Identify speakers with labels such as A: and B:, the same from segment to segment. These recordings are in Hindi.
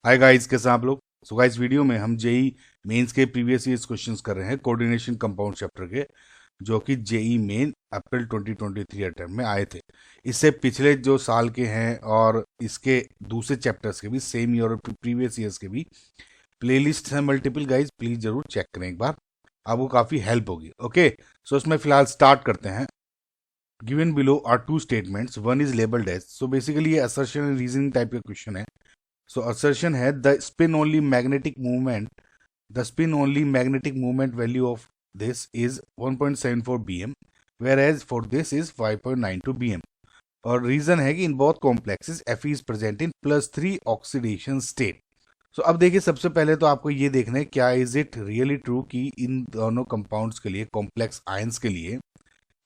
A: हाय गाइस, कैसे हैं आप लोग। सो गाइस, वीडियो में हम जेई मेंस के प्रीवियस ईयर्स क्वेश्चंस कर रहे हैं कोऑर्डिनेशन कंपाउंड चैप्टर के, जो कि जेई मेन अप्रैल 2023 अटेम्प्ट में आए थे। इससे पिछले जो साल के हैं और इसके दूसरे चैप्टर्स के भी, सेम ईयर और प्रीवियस ईयर्स के भी प्लेलिस्ट हैं मल्टीपल। गाइस प्लीज जरूर चेक करें एक बार, आपको काफ़ी हेल्प होगी। ओके, सो इसमें फिलहाल स्टार्ट करते हैं। Given below are two statements, one is labelled as, so basically ये असर्शन एंड रीजनिंग टाइप का क्वेश्चन है। सो assertion है the spin only magnetic moment value of this is 1.74 bm, whereas for this is 5.92 bm. और रीजन है कि in both complexes Fe is present in +3 oxidation state. So अब देखिए, सबसे पहले तो आपको ये देखना है क्या इज इट रियली ट्रू कि इन दोनों कंपाउंड्स के लिए, कॉम्प्लेक्स आयंस के लिए,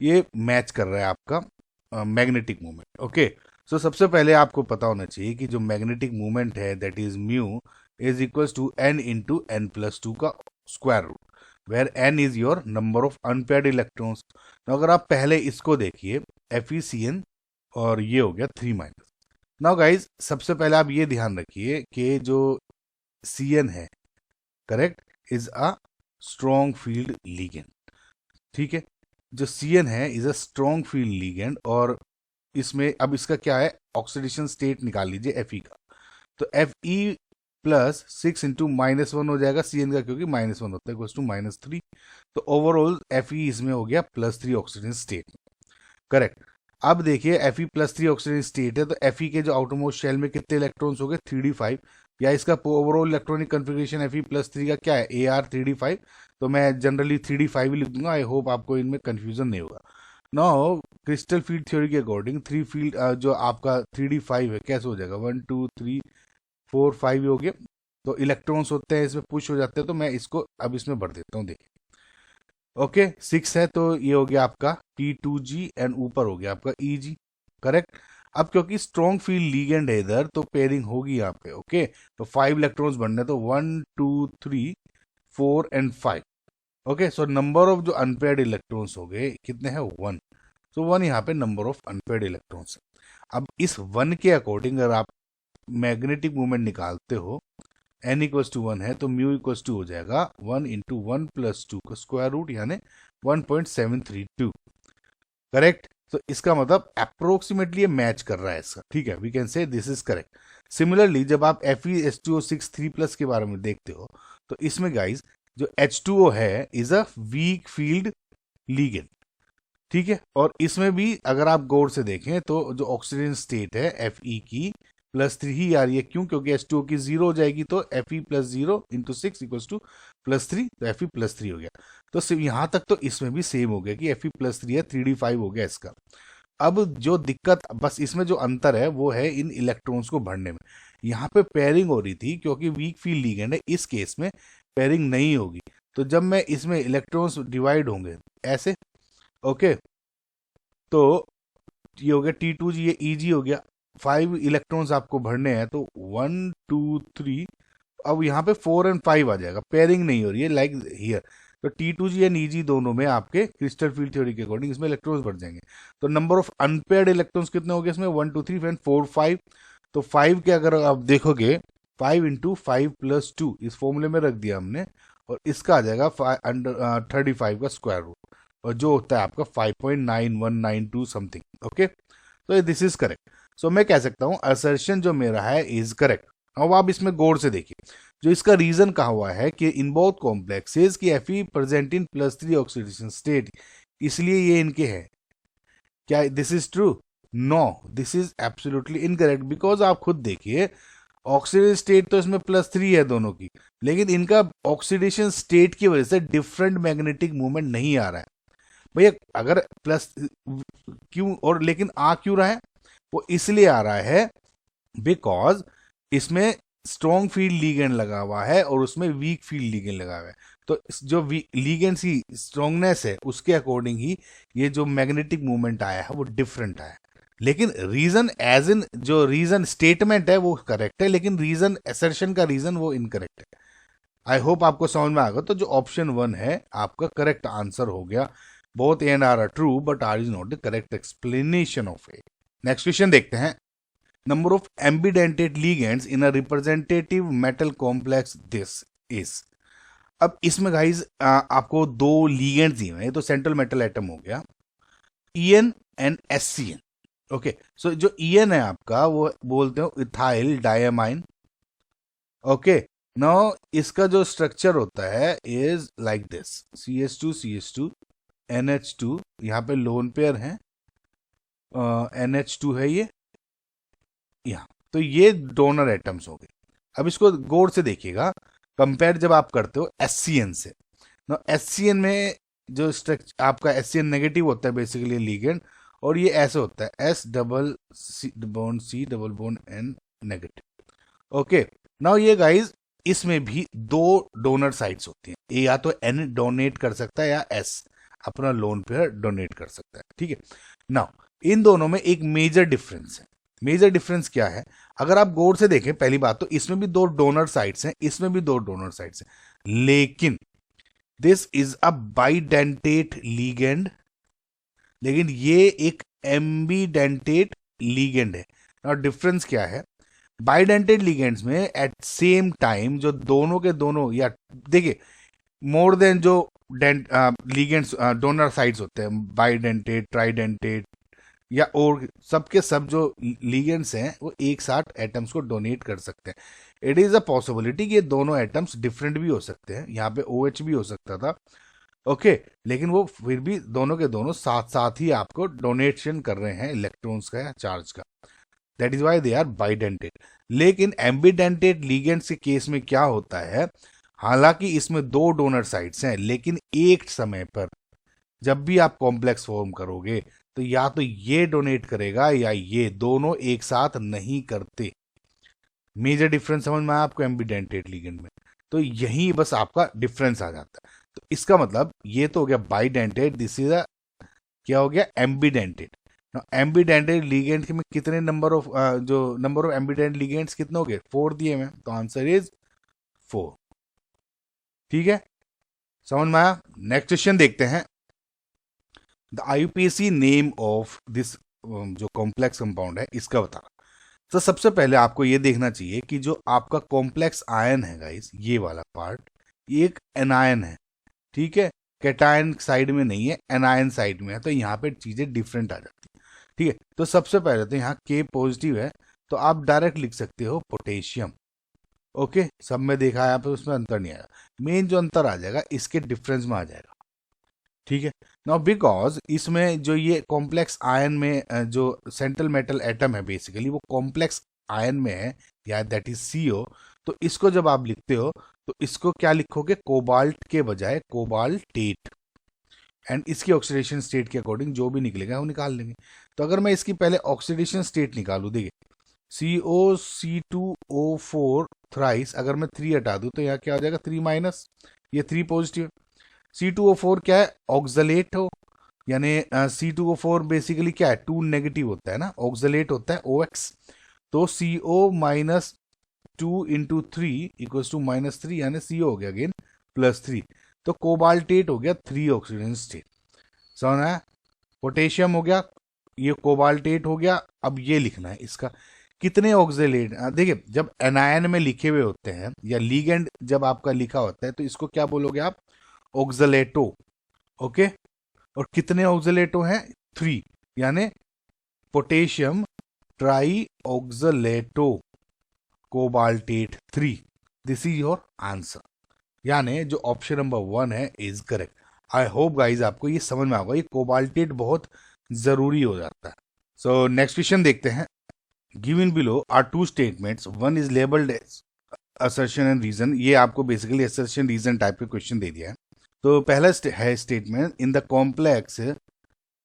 A: ये मैच कर रहा है आपका मैग्नेटिक मोमेंट। ओके, सो सबसे पहले आपको पता होना चाहिए कि जो मैग्नेटिक मोमेंट है that is mu is equals to n into n plus two का square root, where n is your number of unpaired electrons. तो अगर आप पहले इसको देखिए, FeCN, और ये हो गया 3-। नाउ गाइज, सबसे पहले आप ये ध्यान रखिए कि जो Cn है, correct, is a strong field ligand. ठीक है, जो Cn है is a strong field ligand, और इसमें अब इसका क्या है, ऑक्सीडेशन स्टेट निकाल लीजिए Fe का। तो Fe प्लस 6 इंटू -1 हो जाएगा Cn का, क्योंकि -1 होता है, इक्वल्स टू -3। तो ओवरऑल Fe इसमें हो गया +3 ऑक्सीजन स्टेट, करेक्ट। अब देखिए, Fe +3 ऑक्सीजन स्टेट है, तो Fe के जो आउटरमोस्ट शेल में कितने इलेक्ट्रॉन्स हो गए, 3d5, या इसका ओवरऑल इलेक्ट्रॉनिक कन्फिग्रेशन Fe +3 का क्या है, Ar 3d5। तो मैं जनरली 3d5 ही लिख दूंगा, आई होप आपको इनमें कंफ्यूजन नहीं होगा। नाउ क्रिस्टल फील्ड थ्योरी के अकॉर्डिंग थ्री फील्ड जो आपका 3d5 है, कैसे हो जाएगा, 1 2 3 4 5 हो गया। तो इलेक्ट्रॉन्स होते हैं इसमें पुश हो जाते हैं, तो मैं इसको अब इसमें भर देता हूँ, देखिए। ओके, 6 है तो ये हो गया आपका T2G, एंड ऊपर हो गया आपका Eg, करेक्ट। अब क्योंकि स्ट्रॉन्ग फील्ड लीगेंड है इधर, तो पेयरिंग होगी यहाँ पे। ओके, तो 5 इलेक्ट्रॉन्स बनने, तो 1 2 3 4 and 5। Okay, so number of जो अनपेयर्ड इलेक्ट्रॉन्स हो गए कितने हैं, 1। तो 1 यहाँ पे नंबर ऑफ अनपेयर्ड इलेक्ट्रॉन्स है। अब इस 1 के अकॉर्डिंग अगर आप मैग्नेटिक मूवमेंट निकालते हो, n इक्वल्स टू 1 है, तो म्यू इक्वल्स टू हो जाएगा 1 इंटू 1 प्लस 2 का स्क्वायर रूट, यानी 1.732, करेक्ट। तो इसका मतलब अप्रोक्सीमेटली ये मैच कर रहा है इसका, ठीक है, we can say this is correct. Similarly जब आप FeS2O6 3+ के बारे में देखते हो, तो इसमें गाइज जो H2O है is a weak field ligand, ठीक है। और इसमें भी अगर आप गौर से देखें तो जो ऑक्सीजन स्टेट है Fe की +3 ही आ रही है, क्यों, क्योंकि H2O की 0 हो जाएगी, तो Fe + 0 इंटू 6 इक्वल्स टू +3, तो Fe +3 हो गया। तो सिर्फ यहां तक तो इसमें भी सेम हो गया कि Fe +3 है, 3d5 हो गया इसका। अब जो दिक्कत, बस इसमें जो अंतर है वो है इन इलेक्ट्रॉन्स को भरने में। यहाँ पे पेयरिंग हो रही थी, क्योंकि वीक फील्ड लीगेंड है, इस केस में पेयरिंग नहीं होगी। तो जब मैं इसमें इलेक्ट्रॉन्स डिवाइड होंगे ऐसे, ओके, तो ये हो गया T2G, ये Eg हो गया। 5 इलेक्ट्रॉन्स आपको भरने हैं, तो 1 2 3, अब यहाँ पे 4 एंड 5 आ जाएगा, पेयरिंग नहीं हो रही है लाइक हियर। तो T2G एंड Eg दोनों में आपके क्रिस्टल फील्ड थ्योरी के अकॉर्डिंग इसमें इलेक्ट्रॉन्स बढ़ जाएंगे। तो नंबर ऑफ अनपेयर्ड इलेक्ट्रॉन्स कितने हो गए इसमें, 1 2 3 4 5। तो 5 के अगर आप देखोगे, 5 इंटू 5 प्लस 2 इस फॉर्मूले में रख दिया हमने, और इसका आ जाएगा 35 का स्क्वायर रूट, और जो होता है आपका 5.9192 समथिंग। ओके, तो दिस इज करेक्ट। सो मैं कह सकता हूं असर्शन जो मेरा है इज करेक्ट। अब आप इसमें गौर से देखिए, जो इसका रीजन कहा हुआ है कि इन बोथ कॉम्प्लेक्सेस की Fe present in +3 oxidation state, इसलिए ये इनके हैं। क्या this is true? No, this is absolutely incorrect, because आप खुद देखिए, ऑक्सीडेशन स्टेट तो इसमें +3 है दोनों की, लेकिन इनका ऑक्सीडेशन स्टेट की वजह से डिफरेंट मैग्नेटिक मूवमेंट नहीं आ रहा है। भैया अगर प्लस क्यों, और लेकिन आ क्यों रहा है, वो इसलिए आ रहा है बिकॉज इसमें स्ट्रॉन्ग फील्ड लीगेंड लगा हुआ है और उसमें वीक फील्ड लीगेंड लगा हुआ है। तो जो लीगेंड की स्ट्रॉन्गनेस है उसके अकॉर्डिंग ही ये जो मैग्नेटिक मूवमेंट आया है वो डिफरेंट आया है। लेकिन रीजन एज इन जो रीजन स्टेटमेंट है वो करेक्ट है, लेकिन रीजन असर्शन का रीजन वो इनकरेक्ट है। आई होप आपको समझ में आ गया। तो जो ऑप्शन 1 है आपका करेक्ट आंसर हो गया। Both A and R true, but R is not the correct explanation of A. Next question देखते हैं। number of ambidentate ligands in a representative metal complex this is। अब इसमें गाइज आपको दो लिगेंड्स दिए हैं, तो सेंट्रल मेटल एटम हो गया EN एंड SCN। ओके, सो जो EN है आपका वो बोलते हो इथाइल डायमाइन। ओके, नाउ इसका जो स्ट्रक्चर होता है is like this, CH2 NH2, यहाँ पे लोन पेयर है, NH2 है ये यहाँ, तो ये डोनर एटम्स हो गए। अब इसको गौर से देखिएगा, कंपेयर जब आप करते हो SCN से, ना SCN में जो स्ट्रक्चर आपका SCN नेगेटिव होता है बेसिकली लिगेंड, और ये ऐसे होता है S double C bond C double bond N negative. Okay, now ये गाइज इसमें भी दो डोनर साइट्स होती हैं, ये या तो N डोनेट कर सकता है या S अपना लोन पेयर डोनेट कर सकता है। ठीक है, नाउ इन दोनों में एक मेजर डिफरेंस है। मेजर डिफरेंस क्या है? अगर आप गौर से देखें, पहली बात तो इसमें भी दो डोनर साइट्स हैं, इसमें भी दो डोनर साइट्स हैं, लेकिन this is a bidentate ligand, लेकिन ये एक एम्बीडेंटेट लीगेंड है। और डिफरेंस क्या है? बाइडेंटेट लीगेंड्स में एट सेम टाइम जो दोनों के दोनों, या देखिए मोर देन जो लीगेंड्स डोनर साइट्स होते हैं, बाइडेंटेट, ट्राइडेंटेट या और सबके सब जो लीगेंड्स हैं वो एक साथ एटम्स को डोनेट कर सकते हैं। इट इज अ पॉसिबिलिटी कि ये दोनों एटम्स डिफरेंट भी हो सकते हैं, यहाँ पे OH भी हो सकता था। ओके, लेकिन वो फिर भी दोनों के दोनों साथ साथ ही आपको डोनेशन कर रहे हैं इलेक्ट्रॉन्स का या चार्ज का, that is why they are bidentate. लेकिन एम्बिडेंटेट लीगेंड्स के केस में क्या होता है, हालांकि इसमें दो डोनर साइट्स हैं, लेकिन एक समय पर जब भी आप कॉम्प्लेक्स फॉर्म करोगे तो या तो ये डोनेट करेगा या ये, दोनों एक साथ नहीं करते। मेजर डिफरेंस समझ में आया आपको एम्बिडेंटेट लिगेंड में? तो यही बस आपका डिफरेंस आ जाता है। तो इसका मतलब ये तो हो गया बाइडेंटेट, दिस इज क्या हो गया, एम्बिडेंटेट। एम्बिडेंटेट लिगेंड में कितने नंबर ऑफ जो नंबर ऑफ एम्बिडेंट लिगेंड्स कितने हो गए? 4 दिए हैं, तो आंसर इज 4। ठीक है, समझ में आया? नेक्स्ट क्वेश्चन देखते हैं। The IUPAC name of this जो कॉम्प्लेक्स कंपाउंड है इसका बता। तो सबसे पहले आपको ये देखना चाहिए कि जो आपका कॉम्प्लेक्स आयन है गाइस, ये वाला पार्ट, ये एक एनायन है। ठीक है, कैटायन साइड में नहीं है, एनायन साइड में है, तो यहाँ पे चीजें डिफरेंट आ जाती है। ठीक है, तो सबसे पहले तो यहाँ K पॉजिटिव है, तो आप डायरेक्ट लिख सकते हो पोटेशियम। ओके, सब में देखा है, यहाँ पे उसमें अंतर नहीं आएगा, मेन जो अंतर आ जाएगा इसके डिफरेंस में आ जाएगा। ठीक है, नाउ बिकॉज इसमें जो ये कॉम्प्लेक्स आयन में जो सेंट्रल मेटल एटम है बेसिकली वो कॉम्प्लेक्स आयन में है, या दैट इज CO, तो इसको जब आप लिखते हो तो इसको क्या लिखोगे? कोबाल्ट के बजाय कोबाल्टेट, एंड इसकी ऑक्सीडेशन स्टेट के अकॉर्डिंग जो भी निकलेगा वो निकाल लेंगे। तो अगर मैं इसकी पहले ऑक्सीडेशन स्टेट निकालू, देखिए COC2O4 थ्राइस, अगर मैं 3 हटा दूं तो यहाँ क्या हो जाएगा? 3 माइनस, ये 3 पॉजिटिव। C2O4 क्या है? ऑक्सलेट हो, यानी C2O4 बेसिकली क्या है? 2 नेगेटिव होता है ना, ऑक्सलेट होता है OX, तो CO minus 2 into 3 equals to -3, यानी CO हो गया अगेन +3, तो कोबाल्टेट हो गया 3 ऑक्सीजन स्टेट। समझ आया? पोटेशियम हो गया, ये कोबाल्टेट हो गया। अब ये लिखना है इसका कितने ऑक्सलेट। देखिए जब एनायन में लिखे हुए होते हैं या लीगेंड जब आपका लिखा होता है तो इसको क्या बोलोगे आप? ऑक्सलेटो। ओके, और कितने ऑक्सलेटो हैं? 3, यानी potassium try ऑक्सलेटो cobaltate 3, this is your answer, यानी जो ऑप्शन नंबर 1 है is correct. I hope guys आपको ये समझ में आएगा, ये कोबाल्टेट बहुत जरूरी हो जाता है। सो नेक्स्ट क्वेश्चन देखते हैं। Given below are 2 statements, one is labelled as assertion and reason, ये आपको बेसिकली असर्शन रीजन टाइप का क्वेश्चन दे दिया है। तो पहला है statement, in the complex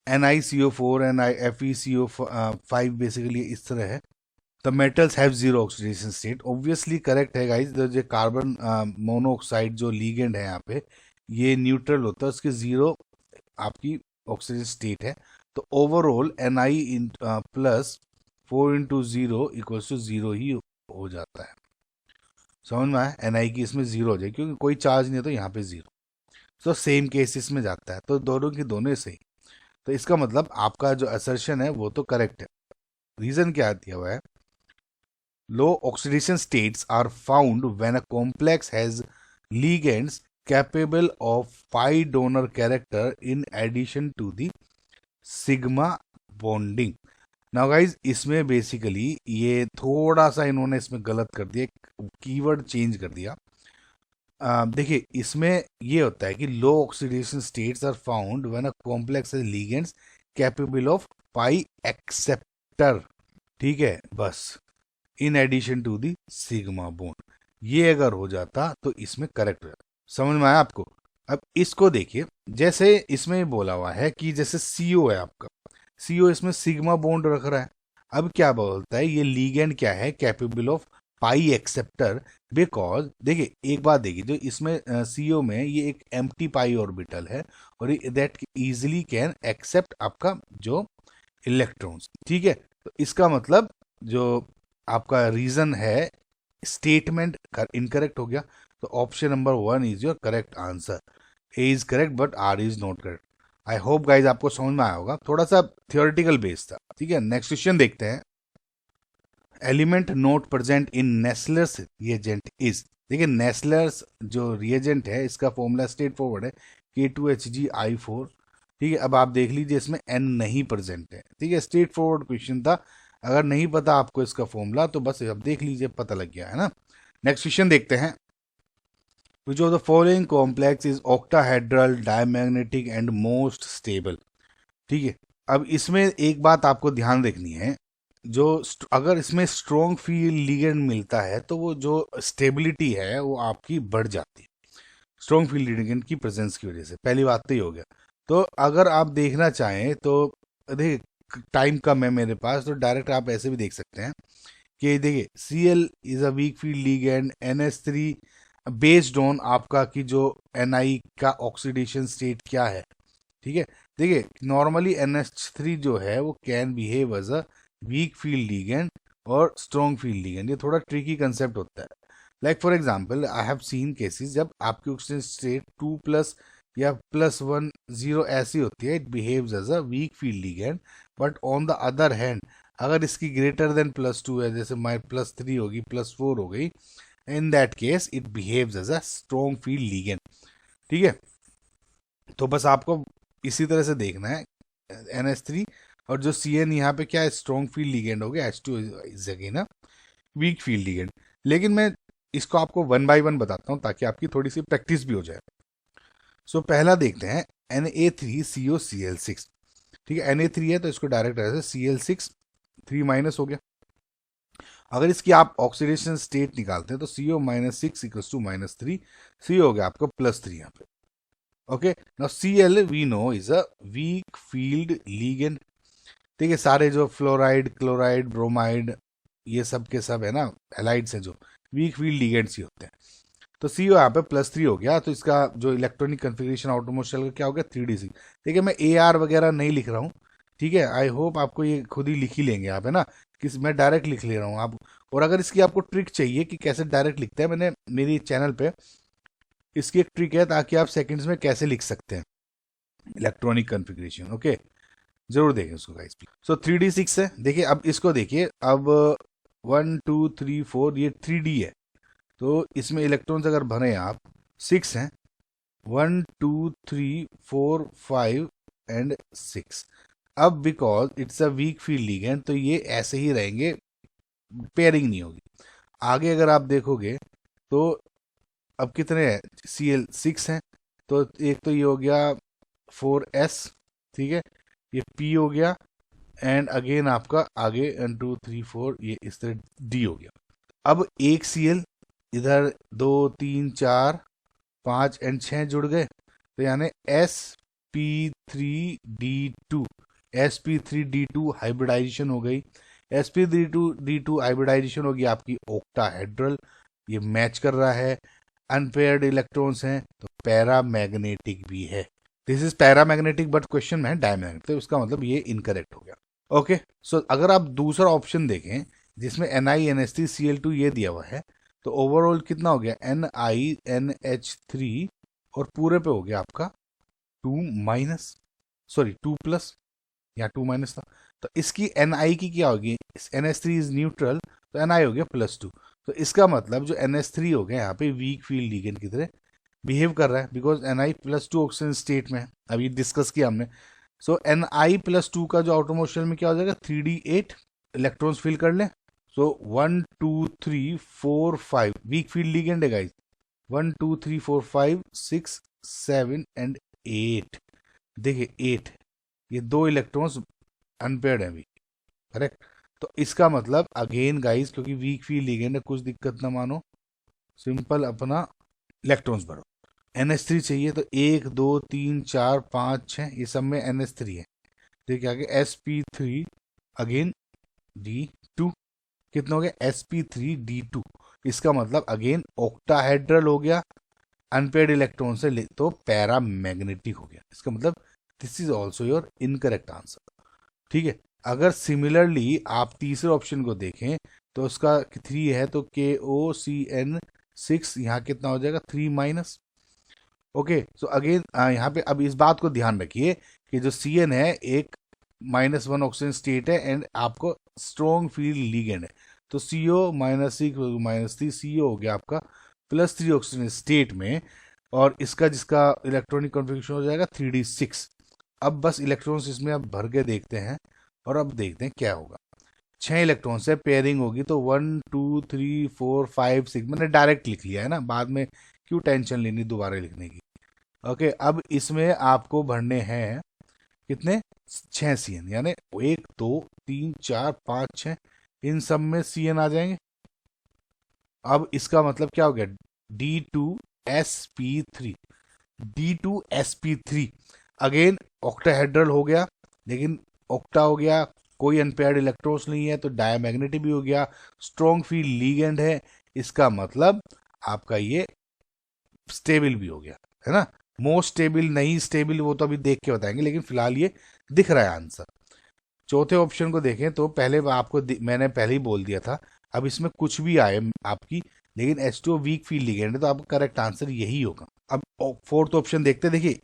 A: NiCO4 and FeCO5 basically इस तरह है, the metals have zero oxidation state. Obviously correct है गाइज, जो कार्बन मोनोऑक्साइड जो लीगेंड है यहाँ पे ये न्यूट्रल होता है, उसके जीरो आपकी ऑक्सीजन स्टेट है, तो overall Ni plus 4 into 0 equals to 0 ही हो जाता है। समझ में आया? Ni की इसमें 0 हो जाए क्योंकि कोई चार्ज नहीं है, तो यहाँ पे 0, तो सेम केसेस में जाता है, तो दोनों की दोनों सही। तो इसका मतलब आपका जो असर्शन है वो तो करेक्ट है। रीजन क्या दिया हुआ है? low oxidation states are found when a complex has ligands capable of pi donor character in addition to the sigma bonding. Now guys इसमें बेसिकली ये थोड़ा सा इन्होंने इसमें गलत कर दिया, कीवर्ड चेंज कर दिया। देखिए इसमें ये होता है कि low oxidation states are found when a complex has ligands capable of pi acceptor, ठीक है, बस in addition to the sigma bond. ये अगर हो जाता तो इसमें करेक्ट हो जाता। समझ में आया आपको? अब इसको देखिए, जैसे इसमें बोला हुआ है कि जैसे सीओ है आपका, सीओ इसमें सिग्मा बॉन्ड रख रहा है। अब क्या बोलता है, ये लीगेंड क्या है, capable of pi acceptor, because देखिए एक बात देखिए, जो इसमें सीओ में ये एक एम्प्टी पाई ऑर्बिटल है और दैट इजीली कैन एक्सेप्ट आपका जो इलेक्ट्रॉन्स, ठीक है। तो इसका मतलब जो आपका रीजन है स्टेटमेंट इनकरेक्ट हो गया, तो option number 1 is your correct answer. A is correct but R is not correct. I hope guys आपको समझ में आया होगा, थोड़ा सा थियोरेटिकल बेस था, ठीक है। नेक्स्ट क्वेश्चन देखते हैं। Element not present in Nessler's reagent is, देखिए नेस्लर्स जो रिएजेंट है इसका फॉर्मूला स्ट्रेट फॉरवर्ड है K2HgI4, ठीक है। अब आप देख लीजिए इसमें N नहीं प्रेजेंट है, ठीक है, स्ट्रेट फॉरवर्ड क्वेश्चन था। अगर नहीं पता आपको इसका फॉर्मूला तो बस अब देख लीजिए, पता लग गया है ना। नेक्स्ट क्वेश्चन देखते हैं। Which of the following complex is octahedral, diamagnetic and most stable, ठीक है। अब इसमें एक बात आपको ध्यान रखनी है, जो अगर इसमें स्ट्रॉन्ग फील्ड लिगेंड मिलता है तो वो जो स्टेबिलिटी है वो आपकी बढ़ जाती है स्ट्रॉन्ग फील्ड लिगेंड की प्रेजेंस की वजह से। पहली बात तो ये हो गया। तो अगर आप देखना चाहें तो देखिए टाइम कम है मेरे पास, तो डायरेक्ट आप ऐसे भी देख सकते हैं कि देखिए Cl is a weak field ligand, NH3 based on आपका कि जो Ni का ऑक्सीडेशन स्टेट क्या है, ठीक है। देखिए नॉर्मली NH3 जो है वो can behave as a weak field ligand और स्ट्रॉन्ग फील्ड लिगेंड। ये थोड़ा ट्रिकी कंसेप्ट होता है। Like for example I have seen cases जब आपकी ऑक्सीजन स्टेट 2+ या +1 0 ऐसी होती है, it behaves as a weak field ligand. But on the other hand अगर इसकी ग्रेटर देन +2 है, जैसे माई +3 होगी, +4 हो गई, in that case it behaves as a strong field ligand, ठीक है। तो बस आपको इसी तरह से देखना है NH3 और जो Cn यहाँ पे क्या है, स्ट्रॉन्ग फील्ड लिगेंड हो गया, H2 is again a weak field ligand. लेकिन मैं इसको आपको 1 बाय 1 बताता हूँ ताकि आपकी थोड़ी सी प्रैक्टिस भी हो जाए। सो पहला देखते हैं Na3COCl6, ठीक है। Na3 है तो इसको डायरेक्ट ऐसे Cl6 3- हो गया। अगर इसकी आप ऑक्सीडेशन स्टेट निकालते हैं तो CO-6 = -3, C हो गया आपका +3 यहाँ पे। Okay, now Cl we know is a weak field ligand, ठीक है। सारे जो फ्लोराइड, क्लोराइड, ब्रोमाइड, ये सब के सब है ना हैलाइड्स हैं जो वीक फील्ड लिगेंड्स ही होते हैं। तो CO यहाँ पे +3 हो गया, तो इसका जो इलेक्ट्रॉनिक कन्फिग्रेशन आउटरमोस्ट शेल का क्या हो गया 3d6। देखिए मैं AR वगैरह नहीं लिख रहा हूँ, ठीक है। आई होप आपको ये खुद ही लिख ही लेंगे आप, है ना, किस मैं डायरेक्ट लिख ले रहा हूँ आप। और अगर इसकी आपको ट्रिक चाहिए कि कैसे डायरेक्ट लिखते हैं, मैंने मेरी चैनल पे इसकी एक ट्रिक है ताकि आप सेकंड्स में कैसे लिख सकते हैं इलेक्ट्रॉनिक कन्फिग्रेशन। ओके, जरूर देखें उसको गाइस। सो 3d6 है, देखिए अब इसको देखिए, अब 1 2 3 4 ये 3d है, तो इसमें इलेक्ट्रॉन्स अगर भरें आप 6 हैं, 1 2 3 4 5 एंड 6। अब because it's a weak field ligand तो ये ऐसे ही रहेंगे, पेयरिंग नहीं होगी। आगे अगर आप देखोगे तो अब कितने हैं, Cl6 हैं, तो एक तो ये हो गया 4s, ठीक है, ये P हो गया, एंड अगेन आपका आगे 1 2 3 4 ये इस तरह D हो गया। अब एक Cl इधर 2 3 4 5 एंड 6 जुड़ गए, तो यानी sp3d2 sp3d2 हाइब्रिडाइजेशन हो गई। sp3d2 हाइब्रिडाइजेशन होगी आपकी ऑक्टाहेड्रल, ये मैच कर रहा है। अनपेयर्ड इलेक्ट्रॉन्स हैं तो पैरामैग्नेटिक भी है। This is paramagnetic but question में है डायमैग्नेटिक, तो इसका मतलब ये इनकरेक्ट हो गया। ओके, सो अगर आप दूसरा ऑप्शन देखें जिसमें NiNH3Cl2 ये दिया हुआ है, तो ओवरऑल कितना हो गया NiNH3 और पूरे पे हो गया आपका 2+ या 2- था। तो इसकी Ni की क्या होगी, NH3 इज न्यूट्रल, तो Ni हो गया +2। तो इसका मतलब जो NH3 हो गया यहाँ पे वीक फील्ड लिगेंड की तरह बिहेव कर रहा है, बिकॉज Ni+2 ऑक्सीजन स्टेट में है। अभी डिस्कस किया हमने। सो Ni+2 का जो आउटर मोशन में क्या हो जाएगा, 3d8 इलेक्ट्रॉन्स फिल कर लें। सो 1 2 3 4 5 वीक फील्ड लिगेंड है गाइस। 1 2 3 4 5 6 7 एंड 8। देखिए 8, ये 2 इलेक्ट्रॉन्स अनपेयर्ड है अभी, करेक्ट। तो इसका मतलब अगेन गाइस, क्योंकि वीक फील्ड लिगेंड है, कुछ दिक्कत ना मानो, सिंपल अपना इलेक्ट्रॉन्स भरो। NH3 चाहिए तो 1 2 3 4 5 6, ये सब में NH3 है। देखिए आगे sp3 अगेन d2, कितना हो गया sp3d2। इसका मतलब अगेन ऑक्टाहेड्रल हो गया, अनपेयर्ड इलेक्ट्रॉन से तो पैरामैग्नेटिक हो गया। इसका मतलब this is also your incorrect answer, ठीक है। अगर सिमिलरली आप तीसरे ऑप्शन को देखें तो उसका 3 है तो KOCN6, यहाँ कितना हो जाएगा 3-। ओके, सो अगेन यहाँ पे अब इस बात को ध्यान रखिए कि जो CN है एक -1 ऑक्सीजन स्टेट है एंड आपको स्ट्रॉन्ग फील्ड लिगेंड है। तो CO -6 CO हो गया आपका +3 ऑक्सीजन स्टेट में, और इसका जिसका इलेक्ट्रॉनिक कॉन्फ़िगरेशन हो जाएगा 3d6। अब बस इलेक्ट्रॉन्स इसमें अब भर के देखते हैं और अब देखते हैं क्या होगा। 6 इलेक्ट्रॉन से पेयरिंग होगी तो 1 2 3 4 5 6, मैंने डायरेक्ट लिख लिया है ना, बाद में क्यों टेंशन लेनी दोबारा लिखने की। ओके, अब इसमें आपको भरने हैं कितने, 6 CN, यानी 1 2 3 4 5 6, इन सब में CN आ जाएंगे। अब इसका मतलब क्या हो गया, D2sp3, D2sp3 अगेन ऑक्टाहेड्रल हो गया, लेकिन ऑक्टा हो गया, कोई अनपेयर्ड इलेक्ट्रॉन्स नहीं है तो डायमैग्नेटिक भी हो गया, स्ट्रॉन्ग फील्ड लीगेंड है। इसका मतलब आपका ये स्टेबल भी हो गया, है ना। मोस्ट स्टेबल नहीं स्टेबल वो तो अभी देख के बताएंगे, लेकिन फिलहाल ये दिख रहा है आंसर। चौथे ऑप्शन को देखें तो पहले आपको मैंने पहले ही बोल दिया था, अब इसमें कुछ भी आए आपकी, लेकिन H2O वीक फील्ड लिगेंड है तो आपका करेक्ट आंसर यही होगा। अब फोर्थ ऑप्शन देखते हैं। देखिए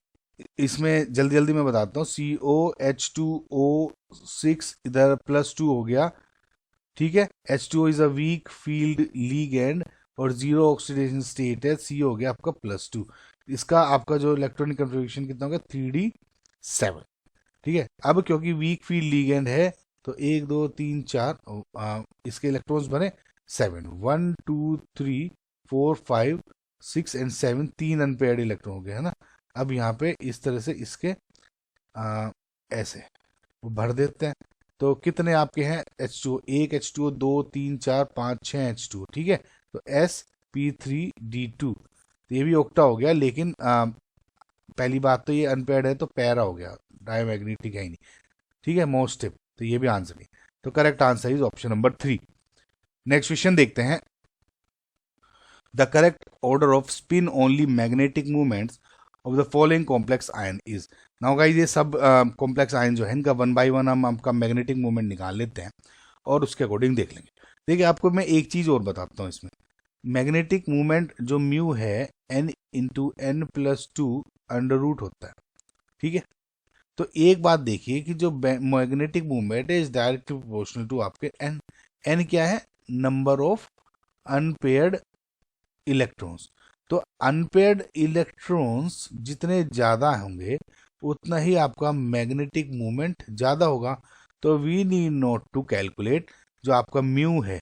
A: इसमें जल्दी जल्दी मैं बताता हूँ, COH2O6 इधर +2 हो गया, ठीक है। H2O is a weak field ligand और 0 ऑक्सीडेशन स्टेट है, C हो गया आपका +2। इसका आपका जो इलेक्ट्रॉनिक कन्फिग्रेशन कितना होगा 3d7, ठीक है। अब क्योंकि वीक फील्ड लिगेंड है तो 1 2 3 4 इसके इलेक्ट्रॉन्स बने 7, 1 2 3 4 5 6 एंड 7, 3 अनपेयर्ड इलेक्ट्रॉन हो गए, है ना। अब यहाँ पे इस तरह से इसके ऐसे वो भर देते हैं। तो कितने आपके हैं H2O, 1 H2O 2 3 4 5 6 H2O, ठीक है। तो sp3d2, तो ये भी ऑक्टा हो गया, लेकिन पहली बात तो ये अनपेयर्ड है तो पैरा हो गया, डायमैग्नेटिक है ही नहीं, ठीक है, मोस्ट टिप, तो ये भी आंसर नहीं। तो correct answer is option number 3। Next question देखते हैं। The correct order off spin only magnetic movements of the following complex ion is. Now guys ये सब कॉम्प्लेक्स आयन जो है इनका 1 बाय 1 हम आपका मैग्नेटिक मूवमेंट निकाल लेते हैं और उसके अकॉर्डिंग देख लेंगे। देखिए आपको मैं एक चीज और बताता हूँ, इसमें मैग्नेटिक मूवमेंट जो म्यू है n×n+2 अंडर रूट होता है, ठीक है। तो एक बात देखिए कि जो मैग्नेटिक मूवमेंट है इज डायरेक्टली प्रोपोर्शनल टू आपके n। n क्या है, नंबर ऑफ अनपेयर्ड इलेक्ट्रॉन्स। तो अनपेयर्ड इलेक्ट्रॉन्स जितने ज़्यादा होंगे उतना ही आपका मैग्नेटिक मूवमेंट ज़्यादा होगा। तो we need not to calculate जो आपका म्यू है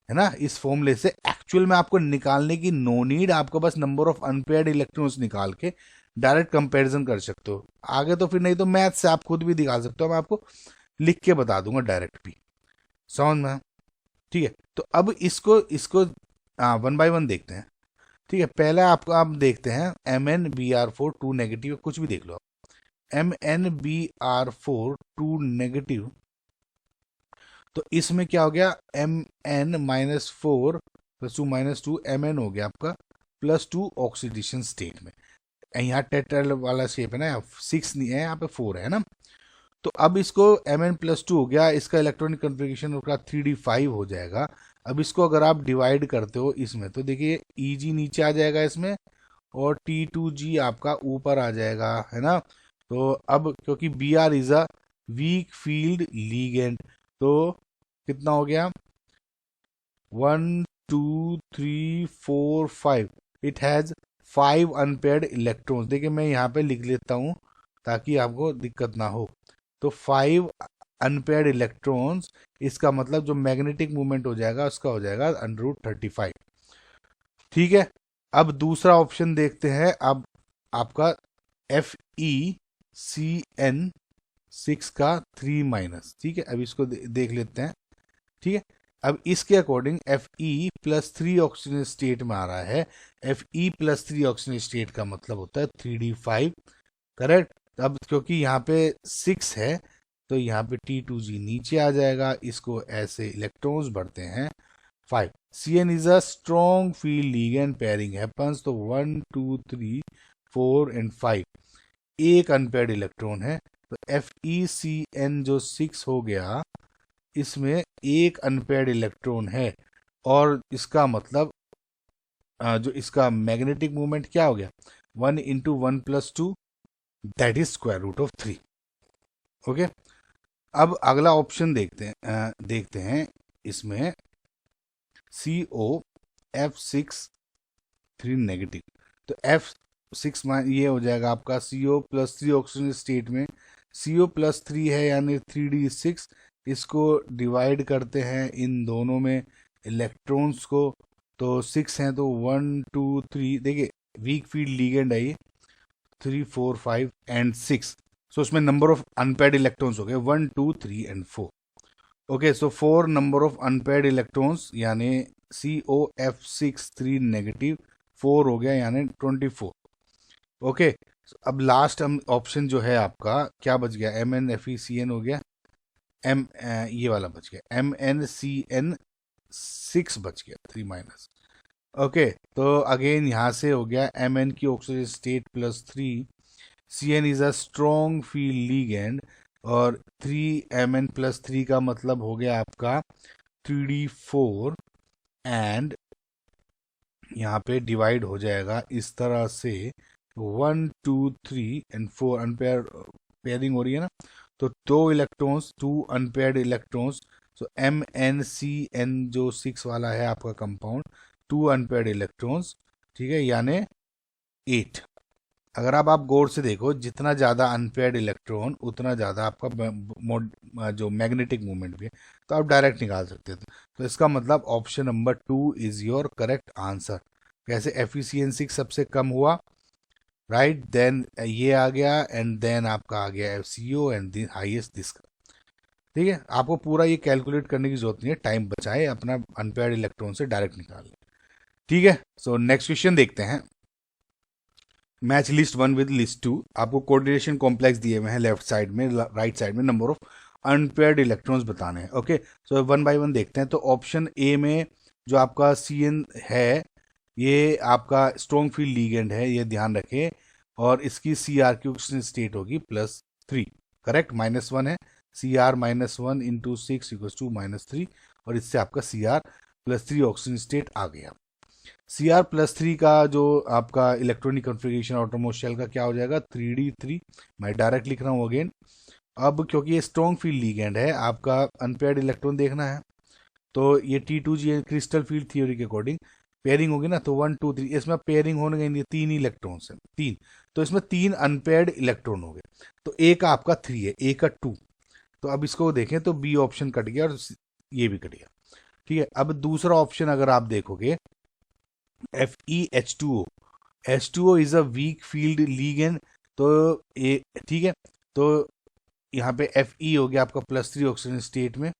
A: ना, इस फॉर्मूले से एक्चुअल में आपको निकालने की नो नीड, आपको बस नंबर ऑफ अनपेयर्ड इलेक्ट्रॉन्स निकाल के डायरेक्ट कंपैरिजन कर सकते हो। आगे तो फिर नहीं तो मैथ से आप खुद भी दिखा सकते हो, मैं आपको लिख के बता दूंगा डायरेक्ट भी, समझ में, ठीक है। तो अब इसको इसको 1 बाय 1 देखते हैं, ठीक है। पहले आपको आप देखते हैं MnBr4 2 नेगेटिव, कुछ भी देख लो आप, MnBr4 2 नेगेटिव, तो इसमें क्या हो गया Mn-4 + 2 - 2 Mn हो गया आपका +2 ऑक्सीडेशन स्टेट में। यहाँ टेट्राल वाला शेप है ना, 6 नहीं है यहाँ पे 4 है ना। तो अब इसको Mn+2 हो गया, इसका इलेक्ट्रॉनिक कन्फिग्रेशन उसका 3d5 हो जाएगा। अब इसको अगर आप डिवाइड करते हो इसमें तो देखिए Eg नीचे आ जाएगा इसमें और T2G आपका ऊपर आ जाएगा, है ना। तो अब क्योंकि Br is a weak field ligand, तो कितना हो गया 1 2 3 4 5, इट हैज 5 अनपेयर्ड इलेक्ट्रॉन्स। देखिए मैं यहाँ पे लिख लेता हूँ ताकि आपको दिक्कत ना हो। तो 5 अनपेयर्ड इलेक्ट्रॉन्स, इसका मतलब जो मैग्नेटिक मूवमेंट हो जाएगा उसका हो जाएगा √35। ठीक है, अब दूसरा ऑप्शन देखते हैं। अब आपका FeCN6 का 3 माइनस। ठीक है, अब इसको देख लेते हैं। ठीक है, अब इसके अकॉर्डिंग Fe+3 ऑक्सीजन स्टेट में आ रहा है। Fe+3 ऑक्सीजन स्टेट का मतलब होता है 3d5, करेक्ट। अब क्योंकि यहाँ पे 6 है तो यहाँ पे T2G नीचे आ जाएगा, इसको ऐसे इलेक्ट्रॉन्स बढ़ते हैं 5। Cn is a strong field ligand, pairing happens. तो 1 2 3 4 एंड 5, एक अनपेयर्ड इलेक्ट्रॉन है। तो FeCN जो 6 हो गया, इसमें एक अनपेयर्ड इलेक्ट्रॉन है, और इसका मतलब जो इसका मैग्नेटिक मूवमेंट क्या हो गया, 1 × 1 + 2, दैट इज √3। ओके, अब अगला ऑप्शन देखते हैं। इसमें COF6 नेगेटिव। तो F6 ये हो जाएगा आपका CO+3 ऑक्सीजन स्टेट में। CO+3 है यानी 3d6। इसको डिवाइड करते हैं इन दोनों में इलेक्ट्रॉन्स को, तो 6 हैं तो 1 2 3, देखिए वीक फील्ड लिगेंड है ये, 3 4 5 एंड 6। सो उसमें नंबर ऑफ अनपेयर्ड इलेक्ट्रॉन्स हो गए 1 2 3 and 4। Okay, so 4 number of unpaired electrons यानी COF6 नेगेटिव 4 हो गया यानी 24। ओके, अब लास्ट ऑप्शन जो है आपका क्या बच गया, MnFeCN हो गया, ये वाला बच गया, MnCN6 बच गया 3 माइनस। ओके, तो अगेन यहाँ से हो गया Mn की oxygen state +3, Cn is a strong field ligand, और 3Mn+3 का मतलब हो गया आपका 3d4, एंड यहाँ पे डिवाइड हो जाएगा इस तरह से 1 2 3 एंड 4 अनपेयर, पेयरिंग हो रही है ना, तो 2 इलेक्ट्रॉन्स, 2 अनपेयर्ड इलेक्ट्रॉन्स। सो MnCN जो 6 वाला है आपका कंपाउंड, 2 अनपेयर्ड इलेक्ट्रॉन्स, ठीक है, यानी 8। अगर आप गौर से देखो, जितना ज़्यादा अनपेयर्ड इलेक्ट्रॉन उतना ज़्यादा आपका जो मैग्नेटिक मूवमेंट भी है, तो आप डायरेक्ट निकाल सकते थे। तो इसका मतलब option number 2 is your correct answer. कैसे, FeCN6 सबसे कम हुआ, राइट, देन ये आ गया, एंड देन आपका आ गया FCO, and then highest this. ठीक है, आपको पूरा ये कैलकुलेट करने की जरूरत नहीं है, टाइम बचाए, अपना अनपेयर्ड इलेक्ट्रॉन से डायरेक्ट निकाल लें। ठीक है, सो नेक्स्ट क्वेश्चन देखते हैं। Match list 1 with list 2। आपको कोऑर्डिनेशन कॉम्प्लेक्स दिए हुए हैं लेफ्ट साइड में, राइट साइड में नंबर ऑफ अनपेयर्ड इलेक्ट्रॉन्स बताने हैं। ओके, सो 1 बाय 1 देखते हैं। तो ऑप्शन ए में जो आपका Cn है, ये आपका स्ट्रॉन्ग फील्ड लिगेंड है, ये ध्यान रखें, और इसकी Cr की ऑक्सीजन स्टेट होगी +3, करेक्ट, -1 है। Cr -1 × 6 = -3, और इससे आपका Cr+3 ऑक्सीजन स्टेट आ गया। Cr+3 का जो आपका इलेक्ट्रॉनिक कॉन्फ़िगरेशन आउटरमोस्ट शेल का क्या हो जाएगा, 3d3। मैं डायरेक्ट लिख रहा हूँ अगेन। अब क्योंकि ये स्ट्रॉन्ग फील्ड लिगेंड है, आपका अनपेयर्ड इलेक्ट्रॉन देखना है, तो ये T2G क्रिस्टल फील्ड थ्योरी के अकॉर्डिंग पेयरिंग होगी ना, तो 1 2 3, इसमें पेयरिंग होने के 3 इलेक्ट्रॉन्स हैं, 3, तो इसमें 3 अनपेयर्ड इलेक्ट्रॉन हो गए। तो ए का आपका 3 है, ए का 2, तो अब इसको देखें तो बी ऑप्शन कट गया और ये भी कट गया। ठीक है, अब दूसरा ऑप्शन अगर आप देखोगे, FeH2O, H2O is a weak field ligand, तो ये ठीक है, तो यहाँ पे Fe हो गया आपका +3 ऑक्सीजन स्टेट में,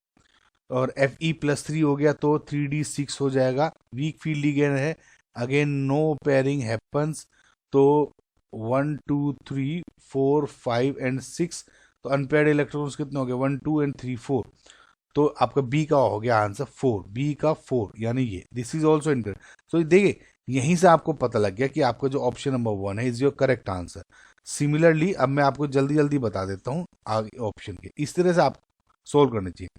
A: और Fe+3 हो गया तो 3d6 हो जाएगा, वीक फील्ड लिगेंड है, अगेन नो पेयरिंग हैपन्स, तो 1 2 3 4 5 एंड 6, तो अनपेयर्ड इलेक्ट्रॉन्स कितने हो गए, 1 2 एंड 3 4, तो आपका बी का हो गया आंसर 4, बी का 4, यानी ये दिस इज ऑल्सो इनकरेक्ट। तो देखिए यहीं से आपको पता लग गया कि आपका जो ऑप्शन नंबर 1 है is your correct answer. Similarly अब मैं आपको जल्दी जल्दी बता देता हूँ आगे ऑप्शन के, इस तरह से आप सोल्व करने चाहिए।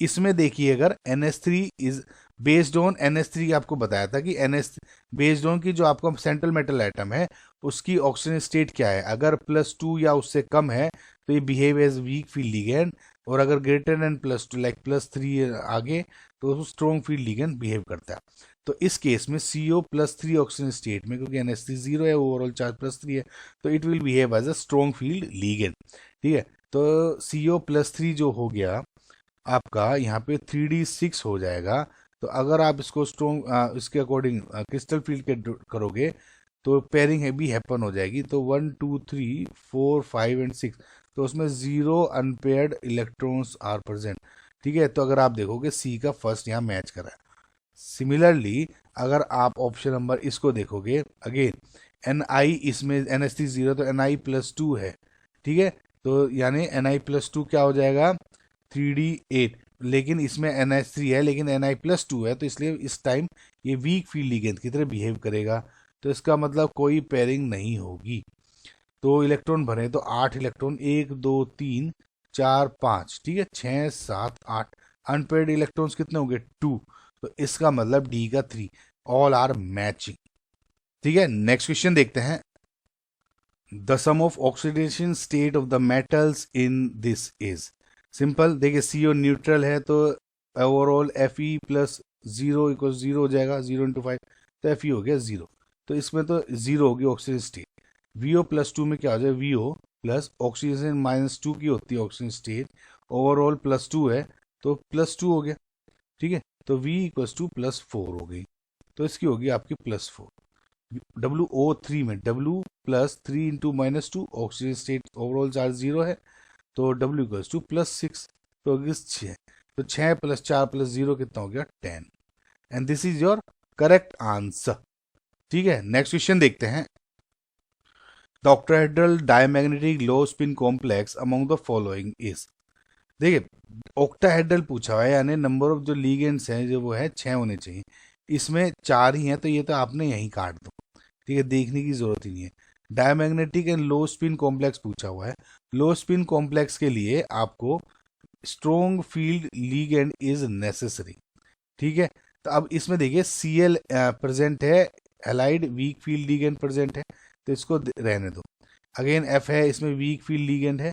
A: इसमें देखिए, अगर NH3 is based on NH3, आपको बताया था कि NH बेस्ड ऑन की जो आपका सेंट्रल मेटल एटम है उसकी ऑक्सीजन स्टेट क्या है, अगर +2 या उससे कम है तो ये behave as weak field ligand, और अगर ग्रेटर देन +2 लाइक +3 आगे तो स्ट्रॉन्ग फील्ड लिगेंड बिहेव करता है। तो इस केस में CO+3 ऑक्सीजन स्टेट में, क्योंकि NH3 0 है, ओवरऑल चार्ज +3 है, तो it will behave as a strong field ligand. ठीक है, तो CO+3 जो हो गया आपका यहाँ पे 3D6 हो जाएगा। तो अगर आप इसको स्ट्रॉन्ग इसके अकॉर्डिंग क्रिस्टल फील्ड के करोगे तो पेयरिंग है भी हैपन हो जाएगी। तो 1 2 3 4 5 एंड 6, तो उसमें 0 अनपेयर्ड इलेक्ट्रॉन्स आर प्रेजेंट। ठीक है, तो अगर आप देखोगे सी का फर्स्ट यहाँ मैच करा है। सिमिलरली अगर आप ऑप्शन नंबर इसको देखोगे, अगेन Ni इसमें NH3 0, तो Ni+2 है। ठीक है, तो यानी Ni+2 क्या हो जाएगा 3D8, लेकिन इसमें NH3 है लेकिन Ni+2 है, तो इसलिए इस टाइम ये वीक फील्ड लिगेंड की तरह बिहेव करेगा। तो इसका मतलब कोई पेयरिंग नहीं होगी। तो इलेक्ट्रॉन भरे तो 8 इलेक्ट्रॉन, 1 2 3 4 5, ठीक है, 6 7 8। अनपेयर्ड इलेक्ट्रॉन्स कितने होंगे 2, तो इसका मतलब डी का 3, ऑल आर मैचिंग। ठीक है, नेक्स्ट क्वेश्चन देखते हैं। The sum of oxidation state of the metals in this is simple. देखिए CO न्यूट्रल है तो ओवरऑल Fe+0 इक्वल 0 हो जाएगा, 0 × 5, तो Fe हो गया 0। तो इसमें तो 0 होगी ऑक्सीजन स्टेट। VO+2 में क्या हो जाए, VO प्लस ऑक्सीजन -2 की होती है ऑक्सीजन स्टेट, ओवरऑल +2 है तो +2 हो गया। ठीक है, तो V = +4 हो गई, तो इसकी होगी आपकी +4। WO3 में W+3 × -2, oxygen state overall charge 0 है, तो W = +6, तो होगी 6। तो 6 + 4 + 0 कितना हो गया 10, and this is your correct answer. ठीक है, नेक्स्ट क्वेश्चन देखते हैं। The octahedral diamagnetic low spin complex among the following is. देखिए ऑक्टाहेड्रल पूछा हुआ है, यानी नंबर ऑफ जो लीगेंड्स हैं जो वो है 6 होने चाहिए, इसमें 4 ही हैं, तो ये तो आपने यहीं काट दो। ठीक है, देखने की जरूरत ही नहीं है। Diamagnetic and low spin complex पूछा हुआ है। लो स्पिन कॉम्प्लेक्स के लिए आपको strong field ligand is necessary. ठीक है, तो अब इसमें देखिए Cl प्रेजेंट है, allied week field ligand present है, तो इसको रहने दो। अगेन F है, इसमें वीक फील्ड लिगेंड है,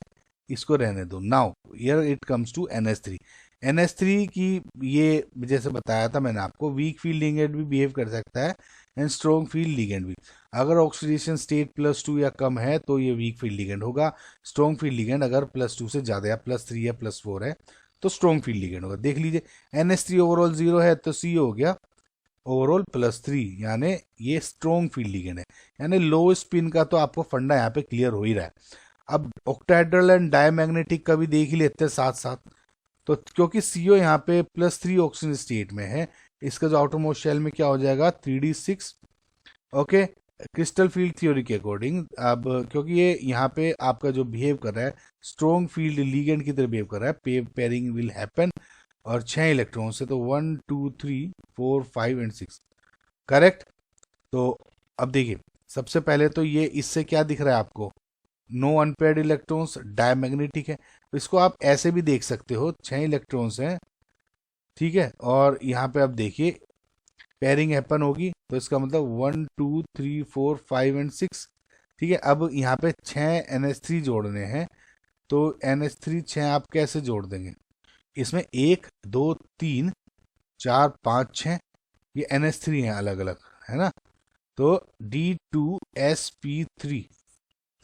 A: इसको रहने दो। Now here it comes to NH3। NH3 की ये जैसे बताया था मैंने आपको, वीक फील्ड लिगेंड भी बिहेव कर सकता है एंड स्ट्रॉन्ग फील्ड लिगेंड भी। अगर ऑक्सीडेशन स्टेट +2 या कम है तो ये वीक फील्ड लिगेंड होगा। स्ट्रॉन्ग फील्ड लिगेंड अगर +2 से ज़्यादा या +3 या +4 है तो स्ट्रॉन्ग फील्ड लिगेंड होगा। देख लीजिए NH3 ओवरऑल 0 है तो C हो गया ओवरऑल +3, यानी ये स्ट्रॉन्ग फील्ड लिगेंड है। यानी लो स्पिन का तो आपको फंडा यहाँ पे क्लियर हो ही रहा है। अब ऑक्टाहेड्रल एंड डायमैग्नेटिक का भी देख ही लेते हैं साथ साथ। तो क्योंकि CO यहाँ पे +3 ऑक्सीजन स्टेट में है, इसका जो आउटरमोस्ट शेल में क्या हो जाएगा 3D6। Okay, crystal field theory के अकॉर्डिंग, अब क्योंकि ये यहाँ पे आपका जो बिहेव कर रहा है स्ट्रॉन्ग फील्ड लिगेंड की तरह बिहेव कर रहा है, पेयरिंग विल हैपन, और 6 इलेक्ट्रॉन से, तो 1 2 3 4 5 एंड 6 करेक्ट। तो अब देखिए सबसे पहले तो ये इससे क्या दिख रहा है आपको, नो अनपेयर्ड इलेक्ट्रॉन्स, डायमैग्नेटिक है, तो इसको आप ऐसे भी देख सकते हो 6 इलेक्ट्रॉन्स हैं। ठीक है, और यहाँ पे आप देखिए पेयरिंग हैपन होगी, तो इसका मतलब 1 2 3 4 5 एंड 6। ठीक है, अब यहाँ पे 6 NH3 जोड़ने हैं, तो NH3 6 आप कैसे जोड़ देंगे, इसमें 1 2 3 4 5 6, ये NH3 हैं अलग अलग, है ना। तो D2sp3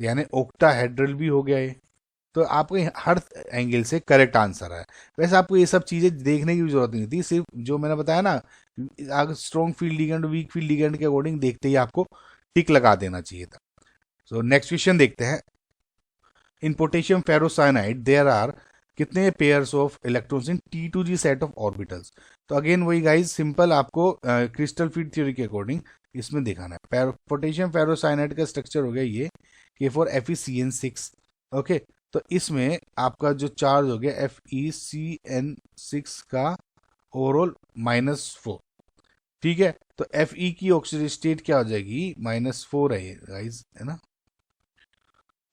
A: यानी ऑक्टाहेड्रल भी हो गया ये। तो आपको हर एंगल से करेक्ट आंसर है। वैसे आपको ये सब चीज़ें देखने की भी जरूरत नहीं थी, सिर्फ जो मैंने बताया ना, अगर strong field ligand weak field ligand के अकॉर्डिंग देखते ही आपको टिक लगा देना चाहिए था। सो नेक्स्ट क्वेश्चन देखते हैं। इन पोटेशियम फेरोसाइनाइड देयर आर कितने pairs of electrons in T2G set of orbitals. तो अगेन वही गाइज सिंपल, आपको क्रिस्टल फील्ड थ्योरी के अकॉर्डिंग इसमें दिखाना है। पोटेशियम फेरोसाइनाइड का स्ट्रक्चर हो गया ये K4FeCN6। ओके, तो इसमें आपका जो चार्ज हो गया FeCN6 का ओवरऑल -4। ठीक है, तो Fe की ऑक्सीजन स्टेट क्या हो जाएगी -4 है ये गाइज, है ना।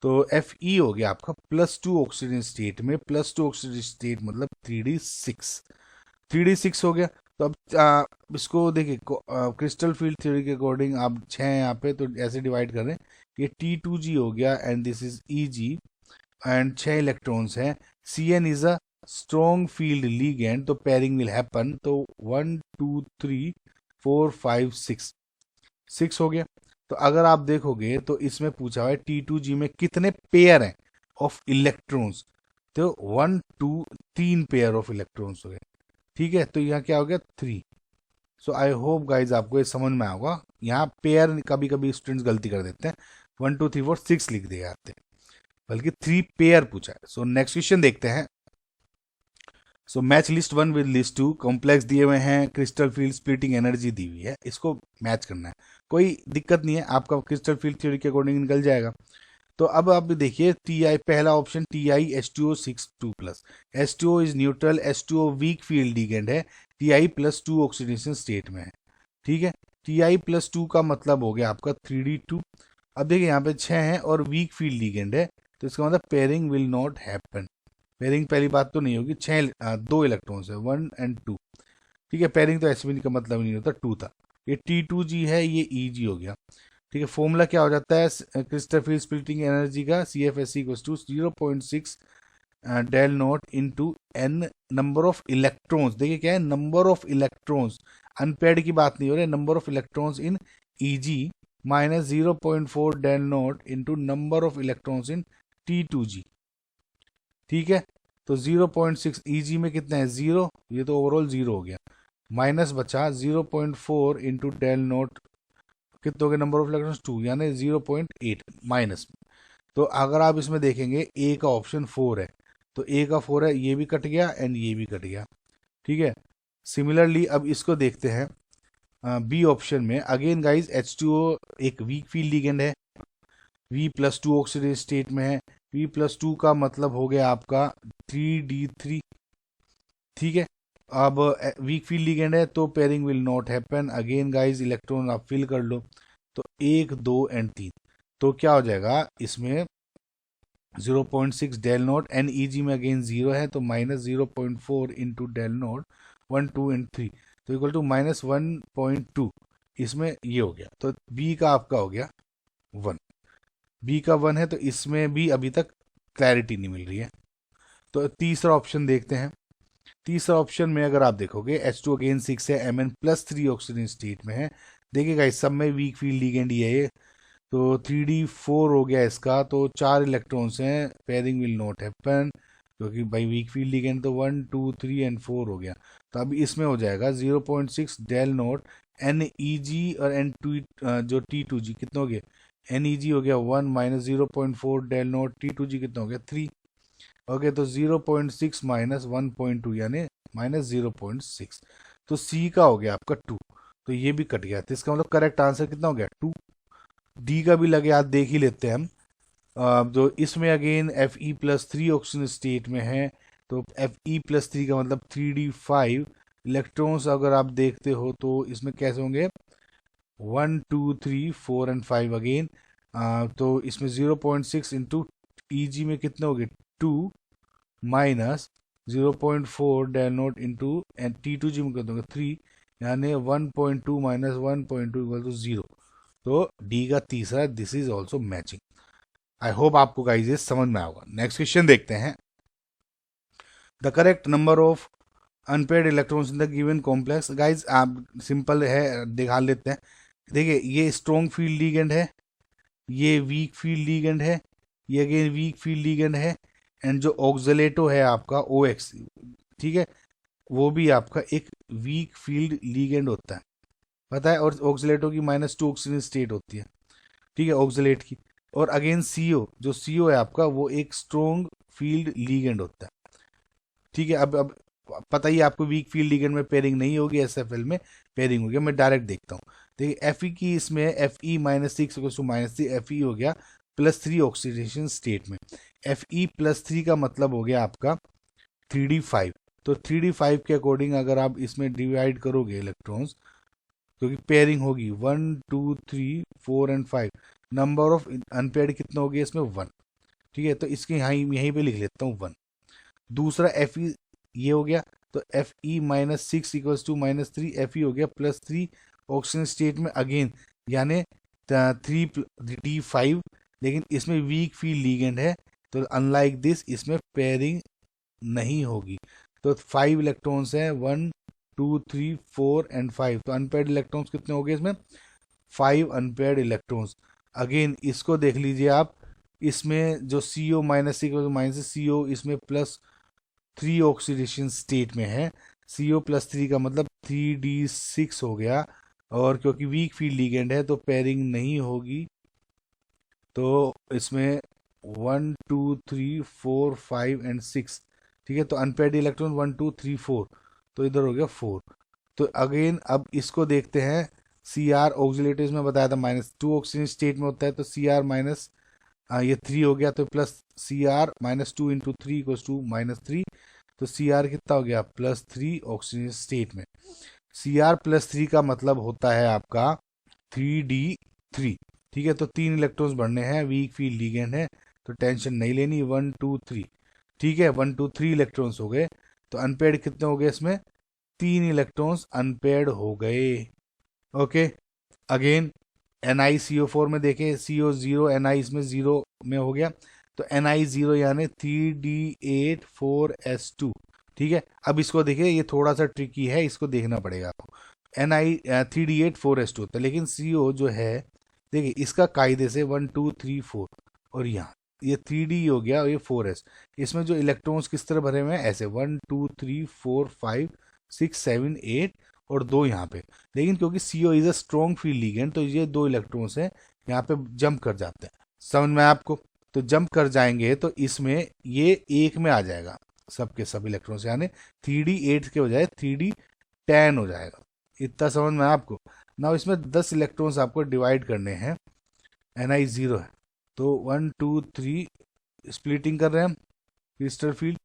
A: तो Fe हो गया आपका +2 ऑक्सीजन स्टेट में, +2 ऑक्सीजन स्टेट मतलब 3D6 हो गया। तो अब इसको देखिए क्रिस्टल फील्ड थ्योरी के अकॉर्डिंग आप 6 यहाँ पे, तो ऐसे डिवाइड कर रहे हैं, ये T2G हो गया and this is Eg, and 6 electrons हैं। Cn is a strong field ligand तो पेयरिंग विल हैपन। तो 1 2 3 4 5 6 6 हो गया। तो अगर आप देखोगे तो इसमें पूछा हुआ है T2G में कितने पेयर हैं ऑफ इलेक्ट्रॉन्स। तो 1 2 3 पेयर ऑफ इलेक्ट्रॉन्स हो गए। ठीक है, तो यहाँ क्या हो गया 3। सो आई होप गाइज आपको ये समझ में आएगा। यहाँ पेयर कभी कभी स्टूडेंट्स गलती कर देते हैं, 1 2 3 4 6 लिख दिए जाते हैं, बल्कि 3 पेयर पूछा है। सो नेक्स्ट क्वेश्चन देखते हैं। So match list 1 with list 2। Complex दिए हुए हैं, क्रिस्टल फील्ड स्प्लिटिंग एनर्जी दी हुई है, इसको मैच करना है। कोई दिक्कत नहीं है, आपका क्रिस्टल फील्ड थ्योरी के अकॉर्डिंग निकल जाएगा। तो अब आप देखिए Ti, पहला option TiH2O6 2+। H2O is neutral, H2O week field ligand है, Ti+2 ऑक्सीडेशन स्टेट में है। ठीक है, Ti+2 का मतलब हो गया आपका 3D2। अब देखिए यहाँ पे 6 है और वीक फील्ड लिगेंड है, तो इसका मतलब pairing will not happen. Pairing पहली बात तो नहीं होगी, 2 इलेक्ट्रॉन्स है 1 and 2। ठीक है, पेयरिंग तो ऐसे भी का मतलब नहीं होता, 2 था। ये T2G है, ये EG हो गया। ठीक है, फॉर्मूला क्या हो जाता है क्रिस्टल फील्ड स्प्लिटिंग एनर्जी का, CFSE equals to 0.6 del naught into n number of electrons. देखिए क्या है, नंबर ऑफ इलेक्ट्रॉन्स, अनपेयर्ड की बात नहीं हो रही, number of electrons in EG minus 0.4 del naught into number of electrons in T2G। ठीक है, तो 0.6 EG में कितना है 0, ये तो ओवरऑल 0 हो गया, माइनस बचा 0.4 इंटू डेल नॉट, कितने हो गए नंबर ऑफ इलेक्ट्रॉन्स 2, यानी 0.8 माइनस। तो अगर आप इसमें देखेंगे ए का ऑप्शन 4 है, तो ए का 4 है, ये भी कट गया एंड ये भी कट गया। ठीक है, सिमिलरली अब इसको देखते हैं बी ऑप्शन में। अगेन गाइज H2O एक वीक फील्ड लिगेंड है, V+2 ऑक्सीडेज स्टेट में है, V+2 का मतलब हो गया आपका 3D3। ठीक है, अब वीक फील्ड लिगेंड है तो pairing will not happen. Again guys electron आप फिल कर लो, तो 1 2 एंड 3, तो क्या हो जाएगा इसमें 0.6 डेल नॉट, एन EG में अगेन 0 है, तो minus 0.4 into del naught 1 2 and 3, तो इक्वल टू माइनस 1.2। इसमें ये हो गया, तो बी का आपका हो गया 1। बी का 1 है, तो इसमें भी अभी तक क्लैरिटी नहीं मिल रही है। तो तीसरा ऑप्शन देखते हैं। तीसरा ऑप्शन में अगर आप देखोगे H2 अगेन 6 है, Mn+3 ऑक्सीजन स्टेट में है। देखिएगा इस सब में वीक फील्ड लिगेंड ही है ये, तो 3D4 हो गया इसका, तो 4 इलेक्ट्रॉन्स हैं, पेयरिंग विल नॉट हैपन, क्योंकि भाई वीक फील्ड लिगेंड तो 1 2 3 एंड 4 हो गया। तो अब इसमें हो जाएगा 0.6 डेल नॉट NEG और N2 जो T2G कितना हो गया, NEG हो गया 1 माइनस 0.4 डेल नॉट T2G कितना हो गया 3। ओके, तो 0.6 माइनस 1.2 यानी माइनस 0.6, तो सी का हो गया आपका 2। तो ये भी कट गया, तो इसका मतलब करेक्ट आंसर कितना हो गया 2। डी का भी लगे, आज देख ही लेते हैं हम। तो इसमें अगेन Fe+3 ऑक्सीजन स्टेट में है, तो Fe+3 का मतलब 3D5 इलेक्ट्रॉन्स अगर आप देखते हो तो इसमें कैसे होंगे 1 2 3 4 एंड 5 अगेन। तो इसमें 0.6 इंटू EG में कितने हो गए 2 minus 0.4 del naught into T2G में कितने हो गए 3, यानी 1.2 माइनस 1.2 इक्वल टू 0। तो डी का तीसरा, this is also matching. I hope आपको गाइज ये समझ में आएगा। नेक्स्ट क्वेश्चन देखते हैं। The correct number of unpaired electrons in the given complex. Guys आप सिंपल है, दिखा लेते हैं। देखिए ये स्ट्रॉन्ग फील्ड लिगेंड है, ये वीक फील्ड लिगेंड है, ये अगेन वीक फील्ड लिगेंड है, एंड जो ऑक्सलेटो है आपका OX, ठीक है, वो भी आपका एक वीक फील्ड लिगेंड होता है, पता है। और ऑक्सलेटो की -2 ऑक्सीजन स्टेट होती है, ठीक है, ऑक्सलेट की। और अगेन CO, जो CO है आपका, वो एक स्ट्रॉन्ग फील्ड लिगेंड होता है। ठीक है, अब पता ही आपको वीक फील्ड लिगेंड में पेयरिंग नहीं होगी, SFL में पेयरिंग होगी। मैं डायरेक्ट देखता हूँ, देखिए Fe की इसमें Fe-6 -3 Fe हो गया +3 ऑक्सीडेशन स्टेट में। Fe+3 का मतलब हो गया आपका 3D5। तो 3D5 के अकॉर्डिंग अगर आप इसमें डिवाइड करोगे इलेक्ट्रॉन्स, क्योंकि पेयरिंग होगी 1 2 3 4 एंड 5, नंबर ऑफ अनपेयर्ड कितना हो गया इसमें 1। ठीक है, तो इसके यहाँ यहीं पे लिख लेता हूँ 1। दूसरा Fe ये हो गया, तो Fe-6 इक्वल्स टू -3, Fe हो गया +3 ऑक्सीजन स्टेट में अगेन, यानी 3D5, लेकिन इसमें वीक फील्ड लिगेंड है, तो अनलाइक दिस इसमें पेयरिंग नहीं होगी। तो 5 इलेक्ट्रॉन्स हैं, 1 2 3 4 एंड 5, तो अनपेयर्ड इलेक्ट्रॉन्स कितने हो गए इसमें? 5 अनपेयर्ड इलेक्ट्रॉन्स। अगेन इसको देख लीजिए आप, इसमें जो CO माइनस CO, इसमें +3 ऑक्सीडेशन स्टेट में है। CO+3 का मतलब 3D6 हो गया, और क्योंकि वीक फील्ड लिगेंड है तो पेयरिंग नहीं होगी। तो इसमें 1 2 3 4 5 एंड 6, ठीक है। तो अनपेयर्ड इलेक्ट्रॉन 1 2 3 4, तो इधर हो गया 4। तो अगेन अब इसको देखते हैं। CR ऑक्सीलेटिव में बताया था -2 ऑक्सीजन स्टेट में होता है, तो CR माइनस ये 3 हो गया, तो प्लस CR -2 × 3 = -3। तो CR कितना हो गया? +3 ऑक्सीजन स्टेट में। CR+3 का मतलब होता है आपका 3D3, ठीक है। तो 3 इलेक्ट्रॉन्स बढ़ने हैं, वीक फील्ड लिगेंड है, तो टेंशन नहीं लेनी। 1 2 3, ठीक है, 1 2 3 इलेक्ट्रॉन्स हो गए। तो अनपेयर्ड कितने हो गए इसमें? 3 इलेक्ट्रॉन्स अनपेयर्ड हो गए। ओके, अगेन NiCO4 में देखें, CO0 Ni इसमें 0 में हो गया, तो Ni0 यानी 3D8 4S2, ठीक है। अब इसको देखिए, ये थोड़ा सा ट्रिकी है, इसको देखना पड़ेगा आपको। Ni 3D8 4S2 होता है, लेकिन CO जो है देखिए इसका कायदे से 1 2 3 4, और यहाँ ये 3D हो गया और ये 4S। इसमें जो इलेक्ट्रॉन्स किस तरह भरे हुए हैं? ऐसे 1 2 3 4 5 6 7 8 और 2 यहाँ पे। लेकिन क्योंकि CO is a strong field ligand, तो ये 2 इलेक्ट्रॉन्स हैं यहाँ पे जंप कर जाते हैं। समझ में आपको? तो जंप कर जाएंगे तो इसमें ये एक में आ जाएगा, सबके सब इलेक्ट्रॉन्स, यानी 3D8 के बजाय 3D10 हो जाएगा। इतना समझ में आपको? ना इसमें 10 इलेक्ट्रॉन्स आपको डिवाइड करने हैं। Ni0 है, तो 1 2 3 स्प्लिटिंग कर रहे हैं क्रिस्टल फील्ड,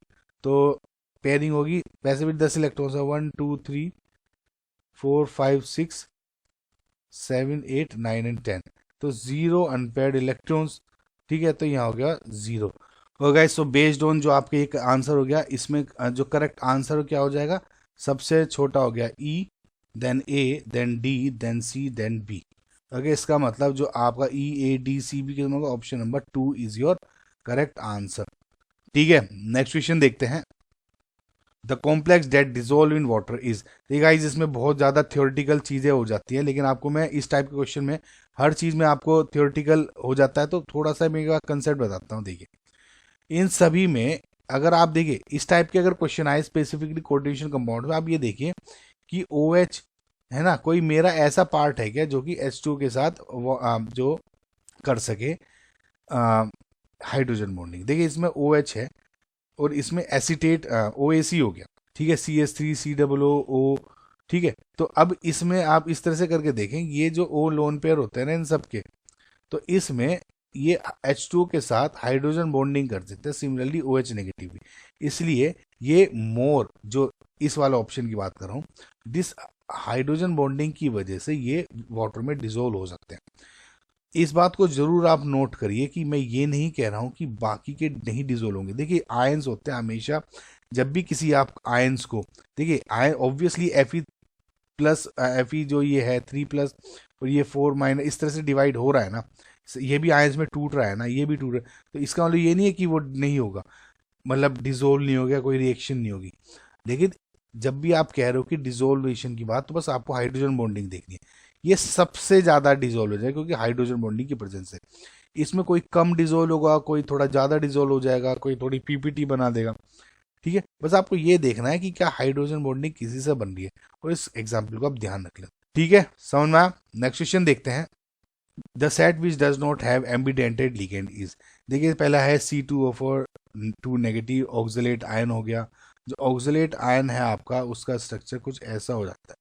A: तो पेयरिंग होगी। वैसे भी 10 इलेक्ट्रॉन्स है, 1 2 3 4 5 6 7 8 9 एंड 10, तो 0 अनपेयर्ड इलेक्ट्रॉन्स, ठीक है। तो यहाँ हो गया 0। हो गया। सो बेस्ड ऑन जो आपके एक आंसर हो गया, इसमें जो करेक्ट आंसर क्या हो जाएगा? सबसे छोटा हो गया E, then A, then D, then C, then B। Okay, इसका मतलब जो आपका EADCB के होगा, option number 2 is your correct answer. ठीक है, नेक्स्ट क्वेश्चन देखते हैं। The complex that dissolve in water is. देखिए गाइस, इसमें बहुत ज़्यादा थ्योरेटिकल चीज़ें हो जाती हैं, लेकिन आपको मैं इस टाइप के क्वेश्चन में हर चीज़ में आपको थ्योरेटिकल हो जाता है, तो थोड़ा सा मेरा कंसेप्ट बताता हूँ। देखिए, इन सभी में अगर आप देखिए इस टाइप के अगर क्वेश्चन आए स्पेसिफिकली कोऑर्डिनेशन कंपाउंड में, आप ये देखिए कि OH है ना, कोई मेरा ऐसा पार्ट है क्या जो कि H2 के साथ जो कर सके हाइड्रोजन बॉन्डिंग। देखिए इसमें OH है और इसमें एसीटेट OAC हो गया, ठीक है, CH3COO, ठीक है। तो अब इसमें आप इस तरह से करके देखें, ये जो O लोन पेयर होते हैं ना इन सब के, तो इसमें ये H2 के साथ हाइड्रोजन बॉन्डिंग कर सकते हैं, सिमिलरली OH नेगेटिव भी। इसलिए ये मोर, जो इस वाला ऑप्शन की बात कर रहा हूँ, दिस हाइड्रोजन बॉन्डिंग की वजह से ये वाटर में डिजोल्व हो सकते हैं। इस बात को जरूर आप नोट करिए कि मैं ये नहीं कह रहा हूं कि बाकी के नहीं डिजोल्व होंगे। देखिए आयंस होते हैं हमेशा, जब भी किसी आप आयंस को देखिए, आयन ऑब्वियसली Fe+Fe जो ये है 3+ और ये 4- इस तरह से डिवाइड हो रहा है ना, ये भी आयंस में टूट रहा है ना, ये भी टूट रहा है, तो इसका मतलब ये नहीं है कि वो नहीं होगा, मतलब डिजोल्व नहीं हो गया, कोई रिएक्शन नहीं होगी। लेकिन जब भी आप कह रहे हो कि डिजोल्वेशन की बात, तो बस आपको हाइड्रोजन बॉन्डिंग देखनी है, ये सबसे ज़्यादा डिजोल्व हो जाएगा क्योंकि हाइड्रोजन बॉन्डिंग की प्रेजेंस है। इसमें कोई कम डिजोल्व होगा, कोई थोड़ा ज़्यादा डिजोल्व हो जाएगा, कोई थोड़ी PPT बना देगा, ठीक है। बस आपको ये देखना है कि क्या हाइड्रोजन बॉन्डिंग किसी से बन रही है, और इस एग्जाम्पल को आप ध्यान रख लें, ठीक है, समझ में आया? नेक्स्ट क्वेश्चन देखते हैं। The set which does not have ambidentate ligand is. देखिए पहला है C2O4 2 नेगेटिव ऑक्सलेट आयन हो गया। जो ऑक्सलेट आयन है आपका, उसका स्ट्रक्चर कुछ ऐसा हो जाता है,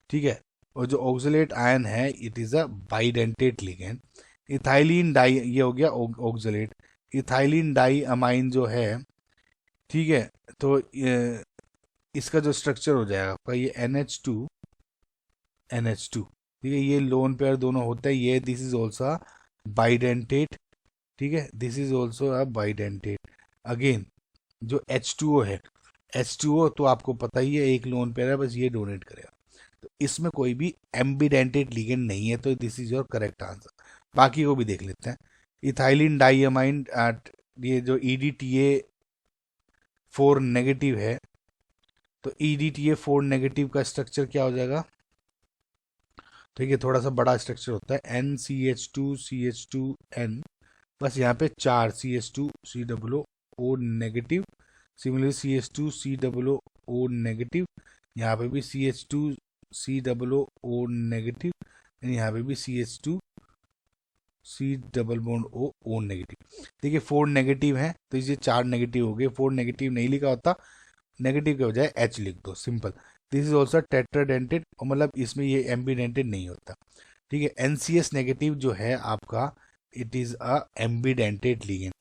A: ठीक है। और जो ऑक्सलेट आयन है, it is a bidentate ligand. Ethylene di, ये हो गया ऑक्सलेट। इथाइलिन डाई अमाइन जो है, ठीक है, तो इसका जो स्ट्रक्चर हो जाएगा आपका, ये NH2, ठीक है, ये लोन पेयर दोनों होता है, ये दिस इज ऑल्सो बाइडेंटेट, ठीक है, this is also a bidentate. Again जो H2O है, H2O तो आपको पता ही है एक लोन पेयर है, बस ये डोनेट करेगा, तो इसमें कोई भी एम्बिडेंटेड लिगेंड नहीं है, तो this is your correct answer. बाकी को भी देख लेते हैं। इथाइलिन डाइअमाइन, ये जो EDTA 4 नेगेटिव है, तो EDTA4 नेगेटिव का स्ट्रक्चर क्या हो जाएगा? ठीक है, थोड़ा सा बड़ा स्ट्रक्चर होता है, NCH2CH2N, बस यहाँ पे 4 CH2COO negative, similarly CH2COO negative, यहाँ पे भी CH2COO नेगेटिव, यहाँ पे भी CH2C double bond O negative. देखिए 4 नेगेटिव है तो ये 4 नेगेटिव हो गए। 4 नेगेटिव नहीं लिखा होता, नेगेटिव के बजाय H लिख दो, simple. This is also tetradentate, और मतलब इसमें ये एम्बीडेंटेड नहीं होता। ठीक है, NCS नेगेटिव जो है आपका, इट इज अ एम्बीडेंटेड लिगेंड,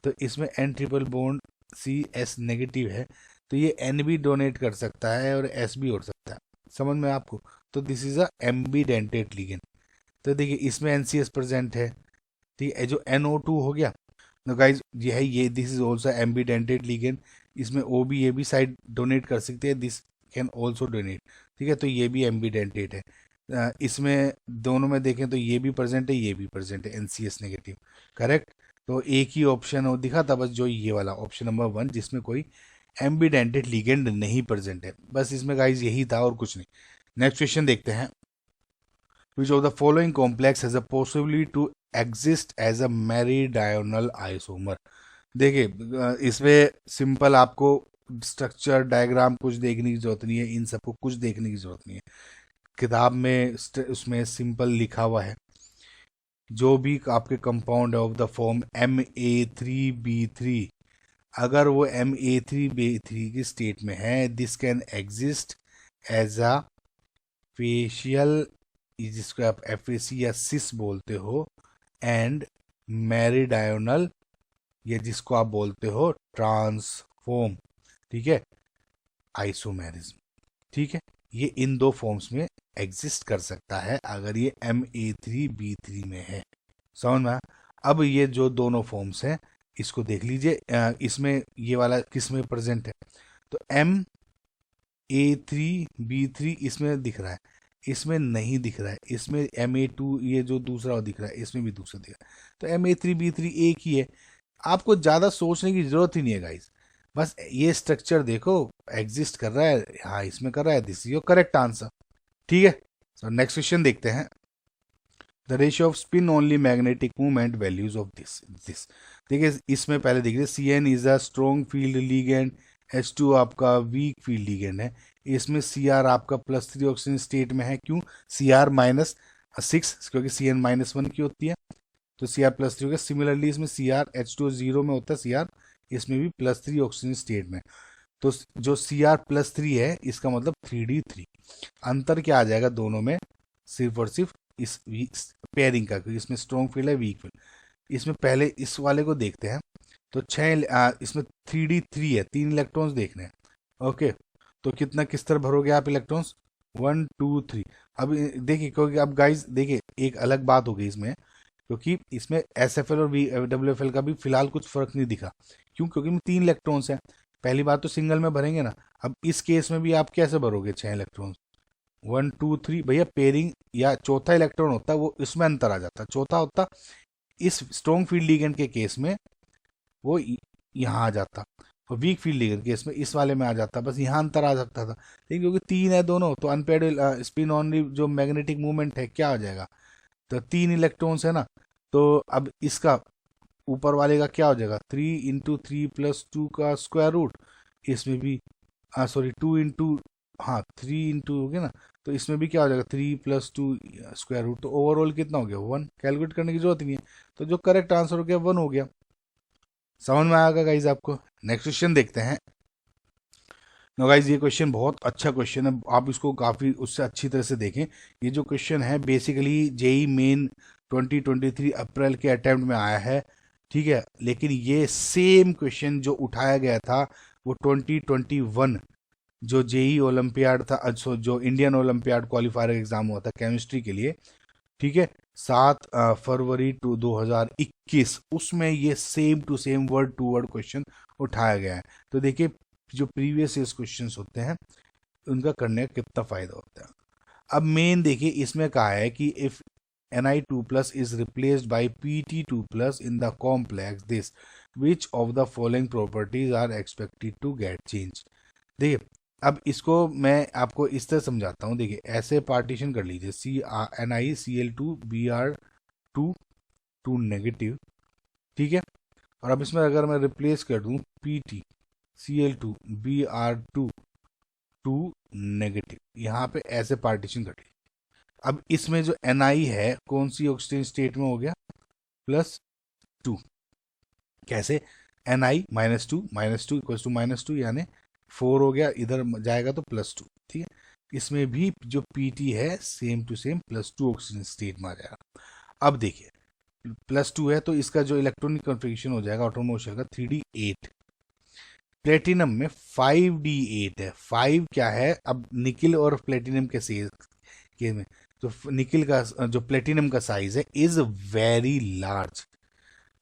A: तो इसमें N triple bond CS negative है, तो ये N भी डोनेट कर सकता है और S भी हो सकता है, समझ में आपको? तो दिस इज अ एम्बीडेंटेड लिगेंड। तो देखिए इसमें NCS प्रेजेंट है, ठीक है, जो NO2 हो गया। तो गाइज ये है, ये दिस इज ऑल्सो एम्बीडेंटेड लिगेंड, इसमें O भी ये भी साइड डोनेट कर सकते हैं, दिस कैन ऑल्सो डोनेट। ठीक है, तो ये भी एम्बीडेंटेड है। इसमें दोनों में देखें तो ये भी प्रेजेंट है, ये भी प्रेजेंट है, NCS नेगेटिव, करेक्ट। तो एक ही ऑप्शन दिखा था बस, जो ये वाला ऑप्शन नंबर 1, जिसमें कोई एम्बीडेंटेड लिगेंड नहीं प्रेजेंट है, बस इसमें गाइज यही था और कुछ नहीं। नेक्स्ट क्वेश्चन देखते हैं। Which of the following complex has a possibility to exist as a meridional isomer? देखिए इसमें सिंपल आपको स्ट्रक्चर डायग्राम कुछ देखने की जरूरत नहीं है, इन सबको कुछ देखने की जरूरत नहीं है, किताब में उसमें सिंपल लिखा हुआ है। जो भी आपके compound of the form Ma3B3, अगर वो Ma3B3 की स्टेट में है, this can exist as a facial, जिसको आप FAC या सिस बोलते हो, एंड मेरिडायनल, या जिसको आप बोलते हो ट्रांसफॉर्म, ठीक है, आइसोमेरिज्म। ठीक है, ये इन दो फॉर्म्स में एग्जिस्ट कर सकता है अगर ये Ma3B3 में है, समझ में? अब ये जो दोनों फॉर्म्स हैं इसको देख लीजिए, इसमें ये वाला किस में प्रेजेंट है, तो Ma3B3 इसमें दिख रहा है, इसमें नहीं दिख रहा है, इसमें Ma2 ये जो दूसरा दिख रहा है, इसमें भी दूसरा दिख रहा है, तो Ma3B3 एक ही है। आपको ज़्यादा सोचने की जरूरत ही नहीं है गाइस, बस ये स्ट्रक्चर देखो, एग्जिस्ट कर रहा है, हाँ इसमें कर रहा है, this is your correct answer. ठीक है, सो नेक्स्ट क्वेश्चन देखते हैं। The ratio off spin only magnetic movement values of this देखिए इसमें पहले देखिए, CN is a strong field ligand, H2 आपका वीक फील्ड लीगेंड है, इसमें Cr आपका +3 ऑक्सीजन स्टेट में है, क्यों? Cr -6, क्योंकि CN -1 की होती है, तो Cr+3 हो गया। सिमिलरली इसमें H2 0 में होता है, Cr इसमें भी +3 ऑक्सीजन स्टेट में, तो जो Cr+3 है इसका मतलब 3D3। अंतर क्या आ जाएगा दोनों में? सिर्फ और सिर्फ इस पेयरिंग का, क्योंकि इसमें स्ट्रॉन्ग फील्ड है, वीक फील्ड। इसमें पहले इस वाले को देखते हैं, तो इसमें 3D3 है, 3 इलेक्ट्रॉन्स देखने हैं। ओके, तो कितना किस तरह भरोगे आप इलेक्ट्रॉन्स? 1 2 3। अब देखिए, क्योंकि अब गाइज देखिए एक अलग बात हो गई इसमें, क्योंकि इसमें SFL और WFL का भी फिलहाल कुछ फर्क नहीं दिखा, क्यों? क्योंकि 3 इलेक्ट्रॉन्स हैं, पहली बात तो सिंगल में भरेंगे ना। अब इस केस में भी आप कैसे भरोगे 6 इलेक्ट्रॉन्स? 1 2 3, भैया पेयरिंग या चौथा इलेक्ट्रॉन होता है, वो इसमें अंतर आ जाता, चौथा होता इस स्ट्रॉन्ग फील्ड लिगेंड के केस में, वो यहाँ आ जाता, और वीक फील्ड लिगेंड केस में इस वाले में आ जाता, बस यहाँ अंतर आ सकता था। लेकिन क्योंकि 3 है दोनों, तो अनपेयर्ड स्पिन ऑनली जो मैग्नेटिक मूवमेंट है क्या आ जाएगा? तो 3 इलेक्ट्रॉन्स है ना, तो अब इसका ऊपर वाले का क्या हो जाएगा? 3 × 3 + 2 का स्क्वायर रूट, इसमें भी सॉरी 2 × हाँ 3 × हो गया ना, तो इसमें भी क्या हो जाएगा? 3 + 2 स्क्वायर रूट, तो ओवरऑल कितना हो गया? 1। कैलकुलेट करने की जरूरत नहीं है, तो जो करेक्ट आंसर हो गया 1 हो गया। समझ में आएगा गाइज आपको? नेक्स्ट क्वेश्चन देखते हैं। नो गाइज, ये क्वेश्चन बहुत अच्छा क्वेश्चन है, आप इसको काफ़ी उससे अच्छी तरह से देखें। ये जो क्वेश्चन है बेसिकली JEE मेन 2023 अप्रैल के अटेम्प्ट में आया है, ठीक है, लेकिन ये सेम क्वेश्चन जो उठाया गया था वो 2021 जो JEE ओलंपियाड था, जो इंडियन ओलंपियाड क्वालिफायर एग्जाम हुआ था केमिस्ट्री के लिए, ठीक है, 7 फरवरी 2021, उसमें ये same to same word to word question उठाया गया है। तो देखिए जो प्रीवियस ईयर क्वेश्चंस होते हैं उनका करने का कितना फायदा होता है। अब मेन देखिए इसमें कहा है कि if Na2 plus is replaced by Pt2 plus in the complex, this which of the following properties are expected to get changed? देखिए, अब इसको मैं आपको इस तरह समझाता हूँ। देखिए, ऐसे पार्टीशन कर लीजिए, NiCl2Br2 टू नेगेटिव, ठीक है। और अब इसमें अगर मैं रिप्लेस कर दूं PtCl2Br2 टू नेगेटिव, यहाँ पे ऐसे पार्टीशन कर लीजिए। अब इसमें जो Ni है कौन सी ऑक्सीजन स्टेट में हो गया? +2। कैसे? Ni -2 इक्वल्स टू -2 यानी 4 हो गया, इधर जाएगा तो +2, ठीक है। इसमें भी जो Pt है same to same +2 oxygen state में आ जाएगा। अब देखिए, +2 है तो इसका जो इलेक्ट्रॉनिक कॉन्फ़िगरेशन हो जाएगा ऑटोनोमस होगा 3d8। प्लेटिनम में 5d8 है। 5 क्या है? अब निकिल और प्लेटिनम के में तो निकिल का जो प्लेटिनम का साइज है इज वेरी लार्ज,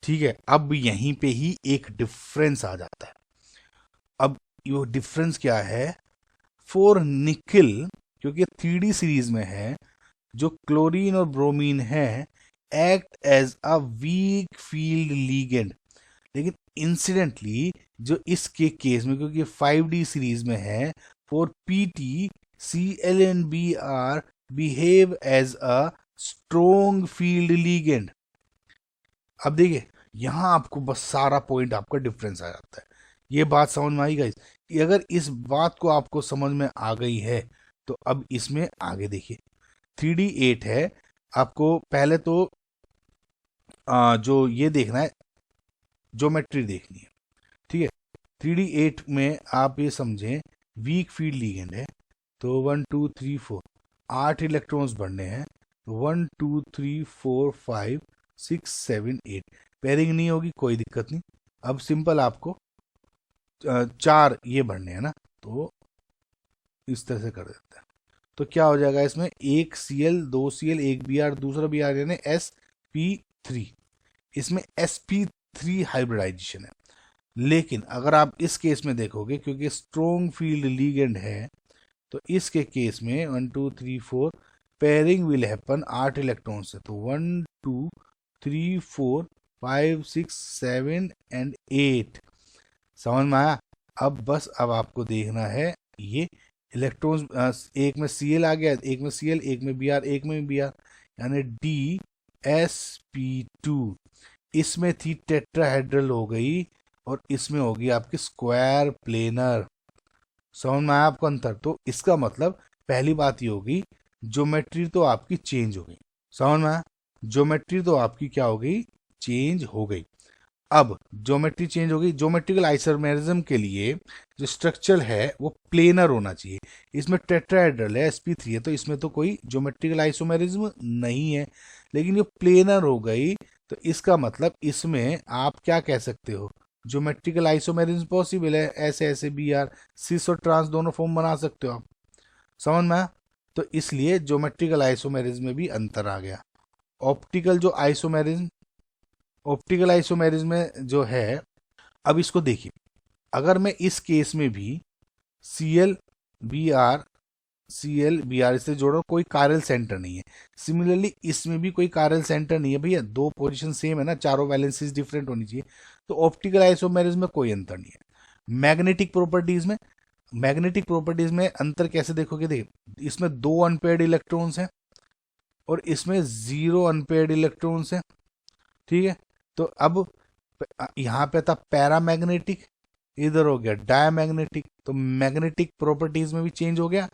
A: ठीक है। अब यहीं पे ही एक डिफरेंस आ जाता है। अब ये डिफरेंस क्या है? फॉर निकिल, क्योंकि 3D सीरीज में है, जो क्लोरीन और ब्रोमीन है act as a weak field ligand, लेकिन इंसिडेंटली जो इसके केस में, क्योंकि 5D सीरीज में है, for Pt Cl and Br behave as a strong field ligand. अब देखिए, यहां आपको बस सारा पॉइंट आपका डिफरेंस आ जाता है। ये बात समझ में आई गाइस? अगर इस बात को आपको समझ में आ गई है तो अब इसमें आगे देखिए, 3d8 है। आपको पहले तो जो ये देखना है, ज्योमेट्री देखनी है, ठीक है। 3d8 में आप ये समझें वीक फील्ड लीगेंड है, तो 1 2 3 4 8 इलेक्ट्रॉन्स बढ़ने हैं। 1 2 3 4 5 6 7 8 पेयरिंग नहीं होगी, कोई दिक्कत नहीं। अब सिंपल आपको 4 ये बढ़ने हैं ना, तो इस तरह से कर देते हैं। तो क्या हो जाएगा इसमें? 1 Cl 2 Cl 1 Br दूसरा Br यानी sp3। इसमें sp3 हाइब्रिडाइजेशन है। लेकिन अगर आप इस केस में देखोगे, क्योंकि स्ट्रोंग फील्ड लीगेंड है, तो इसके केस में 1 2 3 4 पेयरिंग विल हैपन 8 इलेक्ट्रॉन से, तो 1 2 3 4 5 6 7 एंड 8। समझ में आया? अब बस अब आपको देखना है ये इलेक्ट्रॉन्स, एक में Cl आ गया, एक में Cl, एक में Br, एक में Br, यानी DsP2। इसमें थी टेट्राहेड्रल हो गई और इसमें होगी आपकी स्क्वायर प्लेनर। समझ में आया आपको अंतर? तो इसका मतलब पहली बात ये होगी, ज्योमेट्री तो आपकी चेंज हो गई। समझ में आया? ज्योमेट्री तो आपकी क्या हो गई? चेंज हो गई। अब ज्योमेट्री चेंज हो गई, ज्योमेट्रिकल आइसोमेरिज्म के लिए जो स्ट्रक्चर है वो प्लेनर होना चाहिए। इसमें टेट्राहेड्रल है, sp3 है, तो इसमें तो कोई ज्योमेट्रिकल आइसोमेरिज्म नहीं है, लेकिन ये प्लेनर हो गई, तो इसका मतलब इसमें आप क्या कह सकते हो? ज्योमेट्रिकल आइसोमेरिज्म पॉसिबल है। ऐसे ऐसे Br सिस और ट्रांस दोनों फॉर्म बना सकते हो आप। समझ में आया? तो इसलिए ज्योमेट्रिकल आइसोमेरिज्म में भी अंतर आ गया। ऑप्टिकल आइसोमेरिज्म में जो है, अब इसको देखिए, अगर मैं इस केस में भी Cl Br इससे जोड़ रहा हूँ, कोई कायरल सेंटर नहीं है। सिमिलरली इसमें भी कोई कायरल सेंटर नहीं है भैया, दो पोजीशन सेम है ना, चारों वैलेंसीज डिफरेंट होनी चाहिए, तो ऑप्टिकल आइसोमेरिज्म में कोई अंतर नहीं है। मैग्नेटिक प्रॉपर्टीज में अंतर कैसे देखोगे? देखिए, इसमें 2 अनपेयर्ड इलेक्ट्रॉन्स हैं और इसमें 0 अनपेयर्ड इलेक्ट्रॉन्स हैं, ठीक है। तो अब यहाँ पे था पैरामैग्नेटिक, इधर हो गया डायमैग्नेटिक, तो मैग्नेटिक प्रॉपर्टीज में भी चेंज हो गया।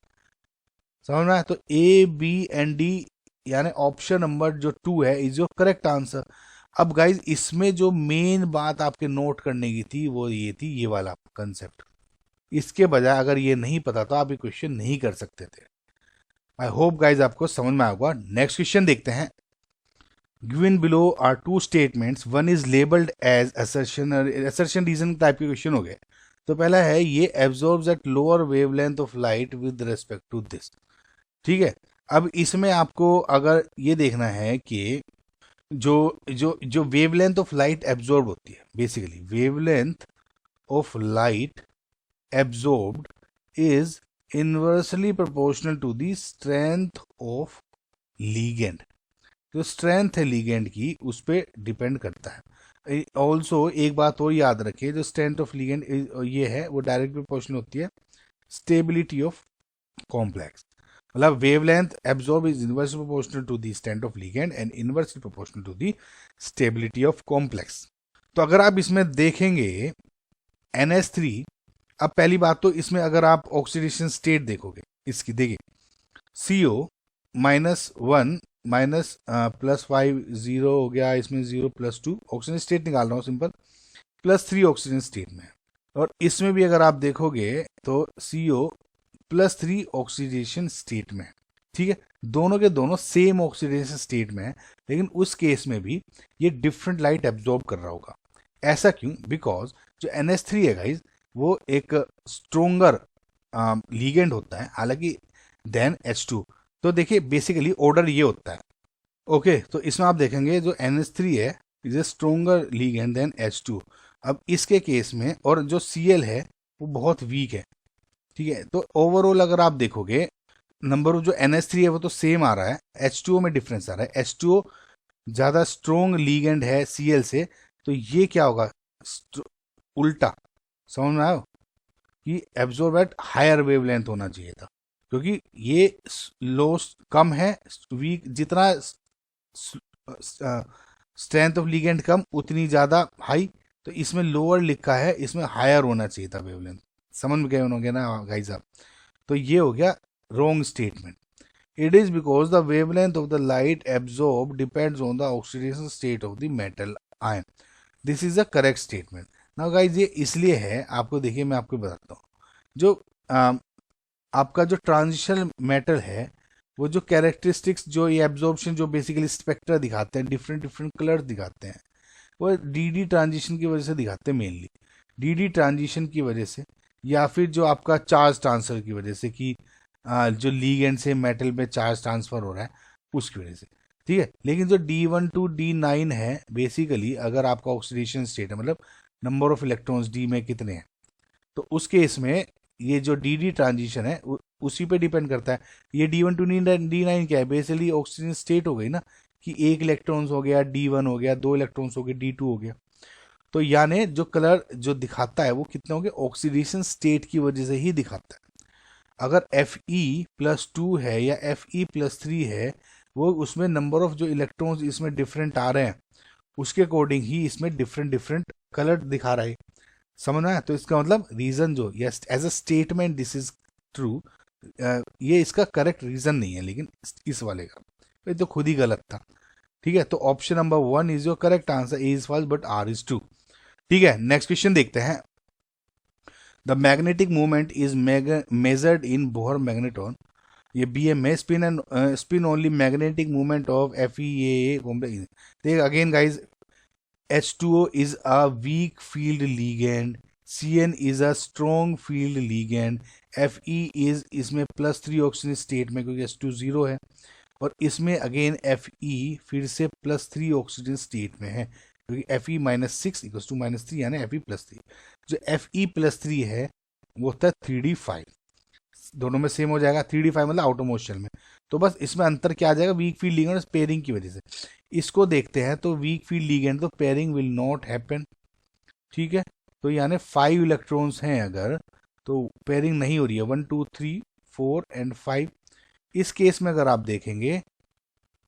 A: समझ में आया? तो ए बी एंड डी यानी ऑप्शन नंबर जो 2 है इज योर करेक्ट आंसर। अब गाइज इसमें जो मेन बात आपके नोट करने की थी वो ये थी, ये वाला कंसेप्ट। इसके बजाय अगर ये नहीं पता तो आप ये क्वेश्चन नहीं कर सकते थे। आई होप गाइज आपको समझ में आएगा। नेक्स्ट क्वेश्चन देखते हैं। Given below are two statements. One is labeled as assertion reason type के क्वेश्चन हो गए। तो पहला है ये absorbs at lower wavelength of light with respect to this, ठीक है। अब इसमें आपको अगर ये देखना है कि जो जो जो वेवलेंथ ऑफ लाइट एब्जॉर्ब होती है, basically wavelength of light absorbed is inversely proportional to the strength of ligand. जो स्ट्रेंथ है लिगेंड की उस पर डिपेंड करता है। ऑल्सो एक बात और याद रखिए, जो स्ट्रेंथ ऑफ लिगेंड ये है वो डायरेक्ट प्रोपोर्शनल होती है स्टेबिलिटी ऑफ कॉम्प्लेक्स। मतलब wavelength absorb is inversely proportional to the strength of ligand and inversely proportional to the stability of complex. तो अगर आप इसमें देखेंगे NH3, अब पहली बात तो इसमें अगर आप ऑक्सीडेशन स्टेट देखोगे इसकी, देखिए CO -1 माइनस +5 0 हो गया, इसमें 0 +2 ऑक्सीजन स्टेट निकाल रहा हूँ सिंपल, +3 ऑक्सीजन स्टेट में है। और इसमें भी अगर आप देखोगे तो CO +3 ऑक्सीडेशन स्टेट में है। ठीक है, दोनों के दोनों सेम ऑक्सीडेशन स्टेट में है, लेकिन उस केस में भी ये डिफरेंट लाइट एब्जॉर्ब कर रहा होगा। ऐसा क्यों? बिकॉज जो NH3 है गाइज वो एक स्ट्रोंगर लीगेंड होता है हालांकि देन H2। तो देखिए बेसिकली ऑर्डर ये होता है। ओके, तो इसमें आप देखेंगे जो NH3 है is a stronger ligand than H2। अब इसके केस में और जो Cl है वो बहुत वीक है। ठीक है, तो ओवरऑल अगर आप देखोगे नंबर ऑफ जो NH3 है वो तो सेम आ रहा है, H2O में डिफरेंस आ रहा है। H2O ज़्यादा स्ट्रोंग लीगेंड है Cl से, तो ये क्या होगा उल्टा। समझ में आयो कि एब्जॉर्ब एट हायर वेवलेंथ होना चाहिए था, क्योंकि ये लो कम है, वीक जितना स्ट्रेंथ ऑफ लिगेंड कम उतनी ज़्यादा हाई, तो इसमें लोअर लिखा है, इसमें हायर होना चाहिए था वेवलेंथ। समझ में गए होंगे ना गाइस साहब? तो ये हो गया wrong statement. It is because the wavelength of the light absorb depends on the oxidation state of the metal ion. This is the correct statement. Now guys ये इसलिए है, आपको देखिए मैं आपको बताता हूँ, जो आपका जो ट्रांजिशन मेटल है वो जो कैरेक्टरिस्टिक्स जो ये एब्जॉर्प्शन जो बेसिकली स्पेक्ट्रा दिखाते हैं, डिफरेंट डिफरेंट कलर्स दिखाते हैं, वो डी ट्रांजिशन की वजह से दिखाते हैं मेनली। डी ट्रांजिशन की वजह से या फिर जो आपका चार्ज ट्रांसफर की वजह से कि जो लीगेंड से मेटल में चार्ज ट्रांसफर हो रहा है उसकी वजह से। ठीक है, लेकिन जो D1 to D9 है बेसिकली अगर आपका ऑक्सीडेशन स्टेट है, मतलब नंबर ऑफ इलेक्ट्रॉन्स डी में कितने हैं, तो उस केस में ये जो डी ट्रांजिशन है उसी पे डिपेंड करता है। ये D1 to D9 क्या है? बेसिकली ऑक्सीजन स्टेट हो गई ना, कि एक इलेक्ट्रॉन्स हो गया D1 हो गया, दो इलेक्ट्रॉन्स हो गए D2 हो गया। तो यानी जो कलर जो दिखाता है वो कितने हो गए? ऑक्सीडेशन स्टेट की वजह से ही दिखाता है। अगर Fe+2 है या Fe+3 है, वो उसमें नंबर ऑफ जो इलेक्ट्रॉन्स इसमें डिफरेंट आ रहे हैं उसके अकॉर्डिंग ही इसमें डिफरेंट डिफरेंट कलर दिखा रहा है। समझ में आया? तो इसका मतलब रीजन जो yes as a statement this is true, ये इसका करेक्ट रीजन नहीं है, लेकिन इस वाले का ये तो खुद ही गलत था। ठीक है, तो option number 1 is your correct answer, A is false but R is true. ठीक है, नेक्स्ट क्वेश्चन देखते हैं। The magnetic movement is measured in Bohr magnetron, ये BM में spin and spin only magnetic movement of FeA complex. देख again guys, H2O is a weak field ligand, CN is a strong field ligand, Fe is इसमें +3 ऑक्सीजन स्टेट में क्योंकि H2 0 है, और इसमें अगेन Fe फिर से +3 ऑक्सीजन स्टेट में है क्योंकि Fe -6 = -3 यानी Fe+3। जो Fe+3 है वो होता है 3d5, दोनों में सेम हो जाएगा। 3d5 मतलब आउटर मोशन में, तो बस इसमें अंतर क्या आ जाएगा? वीक फील्ड लिगेंड और पेयरिंग की वजह से। इसको देखते हैं तो वीक फील्ड लिगेंड तो पेयरिंग विल नॉट हैपन। ठीक है, तो यानी 5 इलेक्ट्रॉन्स हैं अगर, तो पेयरिंग नहीं हो रही है 1 2 3 4 एंड 5। इस केस में अगर आप देखेंगे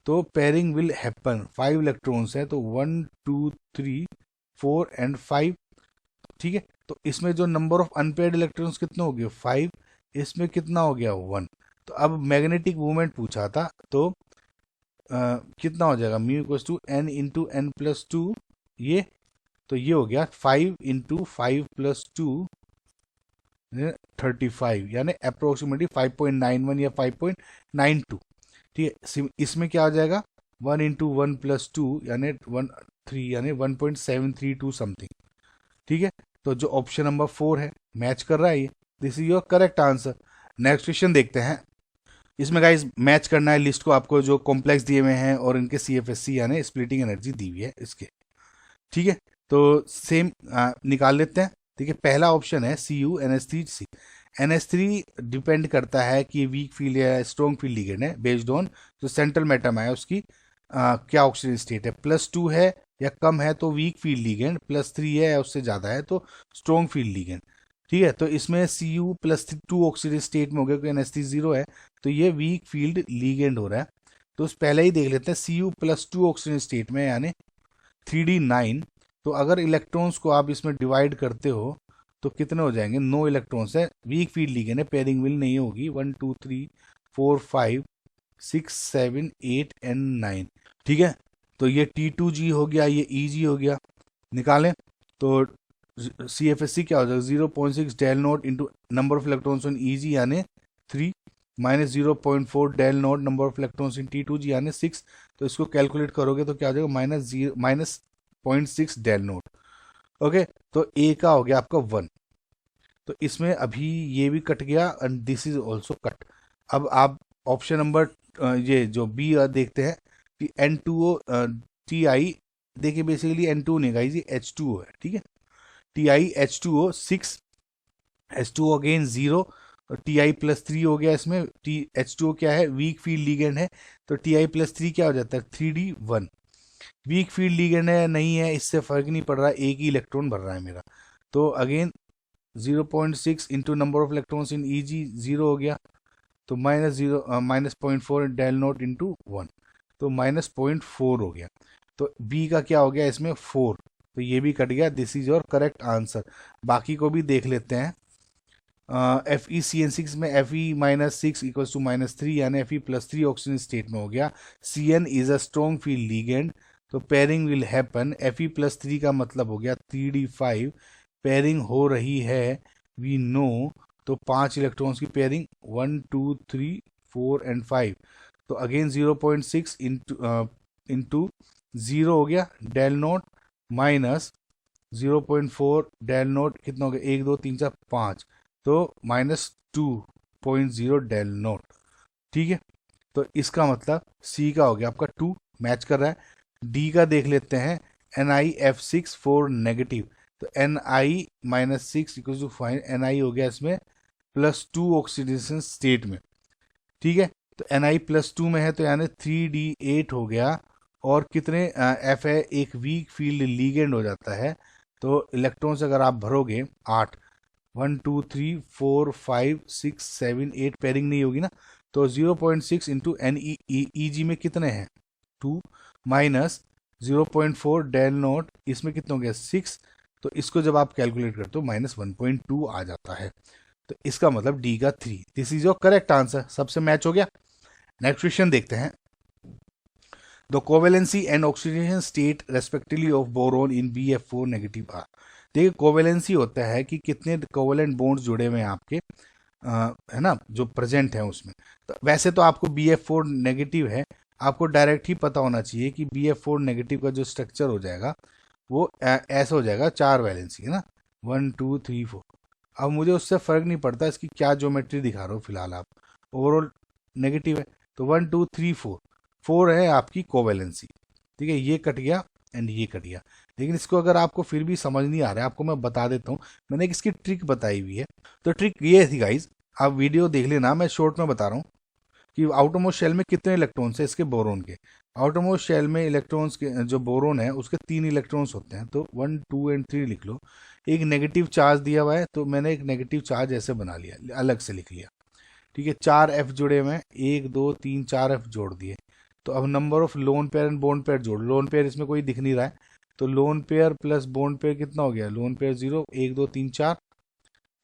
A: तो पेयरिंग विल हैपन। 5 इलेक्ट्रॉन्स हैं तो 1 2 3 4 एंड 5। ठीक है, तो इसमें जो नंबर ऑफ अनपेयर्ड इलेक्ट्रॉन्स कितने हो गए? 5। इसमें कितना हो गया? 1। तो अब मैग्नेटिक मूवमेंट पूछा था, तो कितना हो जाएगा? μ = n × n+2, ये तो ये हो गया 5 × 5 + 2 35, यानी अप्रोक्सीमेटली 5.91 या 5.92। ठीक है, इसमें क्या हो जाएगा? 1 × 1 + 2 यानी 3 यानी 1.732 समथिंग। ठीक है, तो जो ऑप्शन नंबर 4 है मैच कर रहा है ये, this is your correct answer. Next question देखते हैं। इसमें गाइस मैच करना है लिस्ट को, आपको जो कॉम्प्लेक्स दिए हुए हैं और इनके CFSC यानी स्प्लिटिंग एनर्जी दी हुई है इसके। ठीक है, तो सेम निकाल लेते हैं। ठीक है, पहला ऑप्शन है Cu NH3C। NH3 डिपेंड करता है कि वीक फील्ड या स्ट्रॉन्ग फील्ड लिगेंड है बेस्ड ऑन जो सेंट्रल मेटम है उसकी क्या ऑक्सीजन स्टेट है, +2 है या कम है तो वीक फील्ड लिगेंड, +3 है या उससे ज़्यादा है तो स्ट्रॉन्ग फील्ड लिगेंड। ठीक है, तो इसमें Cu+2 ऑक्सीजन स्टेट में हो गया क्योंकि NH3 0 है, तो ये वीक फील्ड लिगेंड हो रहा है। तो उस पहले ही देख लेते हैं Cu+2 ऑक्सीजन स्टेट में यानी 3D9। तो अगर इलेक्ट्रॉन्स को आप इसमें डिवाइड करते हो तो कितने हो जाएंगे, 9 इलेक्ट्रॉन्स है, वीक फील्ड लिगेंड है, पेयरिंग विल नहीं होगी, 1 2 3 4 5 6 7 8 एंड 9। ठीक है, तो ये T2G हो गया, ये EG हो गया, निकालें तो CFSC क्या हो जाएगा, 0.6 del naught into number of electrons in EG यानी 3 minus 0.4 del naught number of electrons in T2G यानी 6। तो इसको कैलकुलेट करोगे तो क्या हो जाएगा, -0.6 डेल नॉट। ओके, तो A का हो गया आपका 1। तो इसमें अभी ये भी कट गया and this is also cut. अब आप ऑप्शन नंबर ये जो बी देखते हैं कि N2O TI, देखिए बेसिकली N2 नहीं गाइस, ये H2O है। ठीक है, TI H2O 6, H2O again 0, Ti+3 हो गया इसमें। H2O क्या है, वीक फील्ड लिगेंड है, तो Ti+3 क्या हो जाता है, 3D1। वीक फील्ड लिगेंड है नहीं है इससे फर्क नहीं पड़ रहा, एक ही इलेक्ट्रॉन भर रहा है मेरा। तो again 0.6 into number of electrons in EG 0 हो गया, तो -0.4 डेल नॉट इंटू 1, तो -0.4 हो गया। तो बी का क्या हो गया इसमें 4, तो ये भी कट गया। This is your correct answer. बाकी को भी देख लेते हैं। FeCN6 में Fe-6 इक्वल्स टू -3 यानी Fe+3 ऑक्सीजन स्टेट में हो गया। CN is a strong field ligand, तो पेयरिंग विल हैपन। Fe+3 का मतलब हो गया 3D5, पेयरिंग हो रही है वी नो, तो 5 इलेक्ट्रॉन्स की पेयरिंग 1 2 3 4 एंड 5। तो अगेन 0.6 इंटू 0 हो गया del naught minus 0.4 del naught, कितना हो गया, 1 2 3 4 5, तो -2.0 डेल नॉट। ठीक है, तो इसका मतलब सी का हो गया आपका 2, मैच कर रहा है। डी का देख लेते हैं, NiF6 4 नेगेटिव, तो Ni-6 equal to fine, Ni हो गया इसमें +2 ऑक्सीडेशन स्टेट में। ठीक है, तो Ni+2 में है तो यानी 3D8 हो गया, और कितने F है, एक वीक फील्ड लीगेंड हो जाता है। तो इलेक्ट्रॉन्स अगर आप भरोगे 8, 1 2 3 4 5 6 7 8, पेयरिंग नहीं होगी ना, तो 0.6 इंटू NEG में कितने हैं 2 माइनस 0.4 डेल नॉट, इसमें कितना हो गया 6, तो इसको जब आप कैलकुलेट करते हो -1.2 आ जाता है। तो इसका मतलब डी का 3। This is your correct answer, सबसे मैच हो गया। नेक्स्ट क्वेश्चन देखते हैं। The covalency and oxidation state respectively of boron in BF4 negative are. देखिए कोवेलेंसी होता है कि कितने कोवेलेंट बॉन्ड्स जुड़े हुए हैं आपके, है ना, जो प्रेजेंट है उसमें। तो वैसे तो आपको BF4 नेगेटिव है, आपको डायरेक्ट ही पता होना चाहिए कि BF4 नेगेटिव का जो स्ट्रक्चर हो जाएगा वो ऐसा हो जाएगा, 4 वैलेंसी है ना, 1 2 3 4। अब मुझे उससे फर्क नहीं पड़ता इसकी क्या ज्योमेट्री दिखा रहे हो फिलहाल आप, ओवरऑल नेगेटिव है, तो 1 2 3 4, 4 है आपकी कोवेलेंसी। ठीक है, ये कट गया एंड ये कट गया। लेकिन इसको अगर आपको फिर भी समझ नहीं आ रहा है, आपको मैं बता देता हूँ, मैंने एक इसकी ट्रिक बताई हुई है। तो ट्रिक ये थी गाइज, आप वीडियो देख लेना, मैं शॉर्ट में बता रहा हूँ कि आउटरमोस्ट शेल में कितने इलेक्ट्रॉन्स है इसके बोरोन के। आउटरमोस्ट शेल में इलेक्ट्रॉन्स के जो बोरोन है उसके 3 इलेक्ट्रॉन्स होते हैं, तो 1 2 एंड 3 लिख लो। एक नेगेटिव चार्ज दिया हुआ है, तो मैंने एक नेगेटिव चार्ज ऐसे बना लिया, अलग से लिख लिया। ठीक है, 4 F जुड़े हुए हैं, 1 2 3 4 F जोड़ दिए। तो अब number of lone pair and bond pair जोड़, लोन पेयर इसमें कोई दिख नहीं रहा है, तो lone pair plus bond pair कितना हो गया, लोन पेयर 0 1 2 3 4,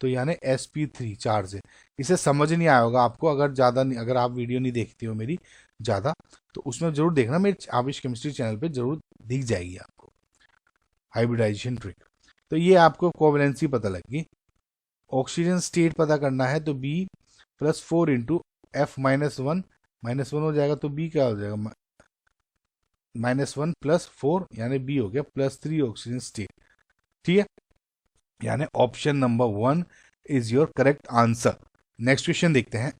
A: तो यानी sp3 4 से। इसे समझ नहीं आया होगा आपको, अगर ज़्यादा नहीं, अगर आप वीडियो नहीं देखती हो मेरी ज़्यादा, तो उसमें जरूर देखना, मेरे आविश केमिस्ट्री चैनल पे जरूर दिख जाएगी आपको हाइब्रिडाइजेशन ट्रिक। तो ये आपको कोवेलेंसी पता लगी। ऑक्सीजन स्टेट पता करना है, तो B+4 इंटू F-1 -1 हो जाएगा, तो B क्या हो जाएगा, -1 + 4 यानी B हो गया +3 ऑक्सीजन स्टेट। ठीक है, यानी option number 1 is your correct answer. Next question देखते हैं।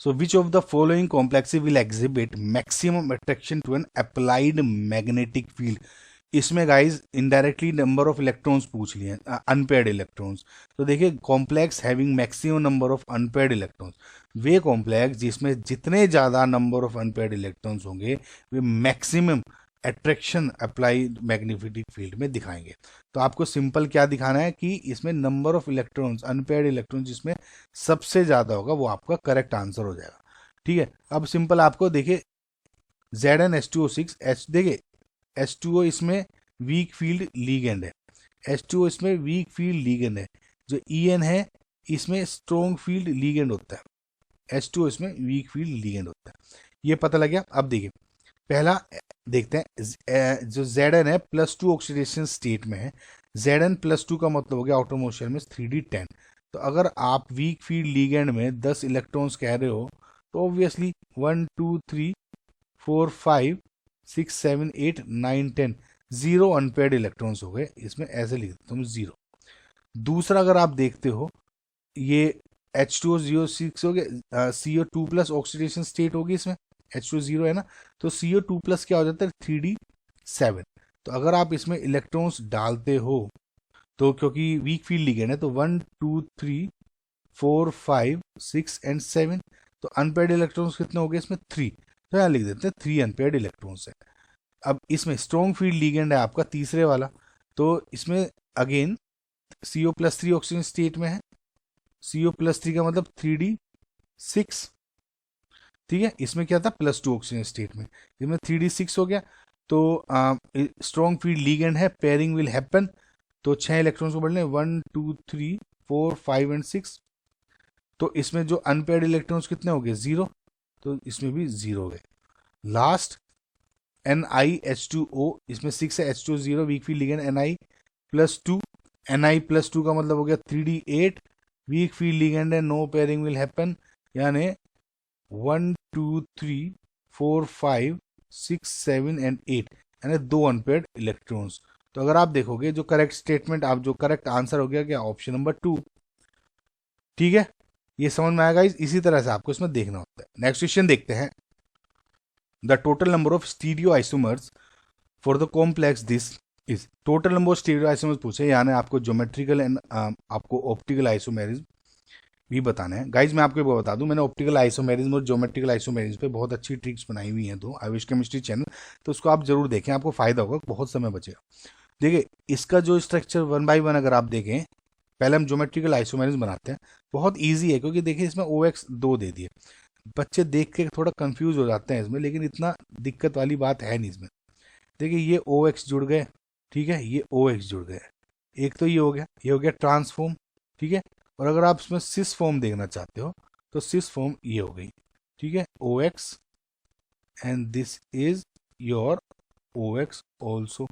A: So which of the following complexes will exhibit maximum attraction to an applied magnetic field. इसमें guys indirectly number of electrons पूछ लिए, अनपेयर्ड इलेक्ट्रॉन्स। तो देखिए complex having maximum number of unpaired electrons, वे कॉम्प्लेक्स जिसमें जितने ज़्यादा नंबर ऑफ अनपेयर्ड इलेक्ट्रॉन्स होंगे वे maximum attraction applied magnetic field में दिखाएंगे। तो आपको सिंपल क्या दिखाना है कि इसमें number of electrons unpaired electrons जिसमें सबसे ज़्यादा होगा वो आपका करेक्ट आंसर हो जाएगा। ठीक है, अब सिंपल आपको देखिए ZnH2O6 देखिए H2O इसमें वीक फील्ड लीगेंड है, H2O इसमें वीक फील्ड लीगेंड है, जो En है इसमें स्ट्रॉन्ग फील्ड लीगेंड होता है, H2O इसमें वीक फील्ड लीगेंड होता है। ये पता लग गया। अब देखिए पहला देखते हैं, जो Zn है +2 ऑक्सीडेशन स्टेट में है, Zn+2 का मतलब हो गया आउटर मोस्ट शेल में 3d10। तो अगर आप वीक फील्ड लीगेंड में 10 इलेक्ट्रॉन्स कह रहे हो तो ऑब्वियसली 1 2 3 4 5 6 7 8 9 10 0 अनपेयर्ड इलेक्ट्रॉन्स हो गए इसमें, ऐसे लिख देता हूँ 0। दूसरा अगर आप देखते हो ये H2O06 हो गया, CO2+ ऑक्सीडेशन स्टेट होगी इसमें, H2O 0 है ना, तो CO2+ क्या हो जाता है 3d7। तो अगर आप इसमें इलेक्ट्रॉन्स डालते हो तो क्योंकि वीक फील्ड लिगेंड है तो 1 2 3 4 5 6 एंड 7, तो अनपेयर्ड इलेक्ट्रॉन्स कितने हो गए इसमें 3, तो यहाँ लिख देते हैं 3 अनपेयर्ड इलेक्ट्रॉन्स है। अब इसमें स्ट्रॉन्ग फील्ड लिगेंड है आपका तीसरे वाला, तो इसमें अगेन CO+3 ऑक्सीजन स्टेट में है, CO+3 का मतलब 3d6। ठीक है, इसमें क्या था +2 ऑक्सीजन स्टेट में, इसमें 3d6 हो गया। तो स्ट्रॉन्ग फील्ड लीगेंड है, पेयरिंग विल हैपन, तो 6 इलेक्ट्रॉन्स को बढ़ने 1 2 3 4 5 एंड 6। तो इसमें जो अनपेयर्ड इलेक्ट्रॉन्स कितने हो गए 0, तो इसमें भी 0 हो गए। लास्ट NiH2O, इसमें 6 है, H2O 0 week field ligand, Ni+2, Ni+2 का मतलब हो गया 3d8 वीक फील्ड लिगेंड है, नो पेयरिंग विल हैपन, यानी 1 2 3 4 5 6 7 एंड 8, यानी 2 अनपेयर्ड इलेक्ट्रॉन्स। तो अगर आप देखोगे जो करेक्ट स्टेटमेंट, आप जो करेक्ट आंसर हो गया क्या ऑप्शन नंबर 2। ठीक है, ये समझ में आएगा, इसी तरह से आपको इसमें देखना होता है। नेक्स्ट क्वेश्चन देखते हैं, the total number of stereo isomers for the complex this is. Total number of stereo isomers पूछे, यानी आपको ज्योमेट्रिकल एंड आपको ऑप्टिकल आइसोमेरिज्म भी बताना है। गाइज मैं आपको बता दूं, मैंने ऑप्टिकल आइसोमेरिज्म और ज्योमेट्रिकल आइसोमेरिज्म पे बहुत अच्छी ट्रिक्स बनाई हुई हैं दो, आयुष केमिस्ट्री चैनल, तो उसको आप जरूर देखें, आपको फायदा होगा, बहुत समय बचेगा। देखिए इसका जो स्ट्रक्चर 1 बाय 1 अगर आप देखें, पहले हम ज्योमेट्रिकल आइसोमेरिज्म बनाते हैं, बहुत ईजी है क्योंकि देखिए इसमें OX2 दे दिए, बच्चे देख के थोड़ा कंफ्यूज हो जाते हैं इसमें, लेकिन इतना दिक्कत वाली बात है नहीं इसमें। देखिए ये OX जुड़ गए, ठीक है, ये OX जुड़ गए, एक तो ये हो गया ट्रांसफॉर्म। ठीक है, और अगर आप इसमें सिस फॉर्म देखना चाहते हो तो सिस फॉर्म ये हो गई। ठीक है, OX and this is your OX also.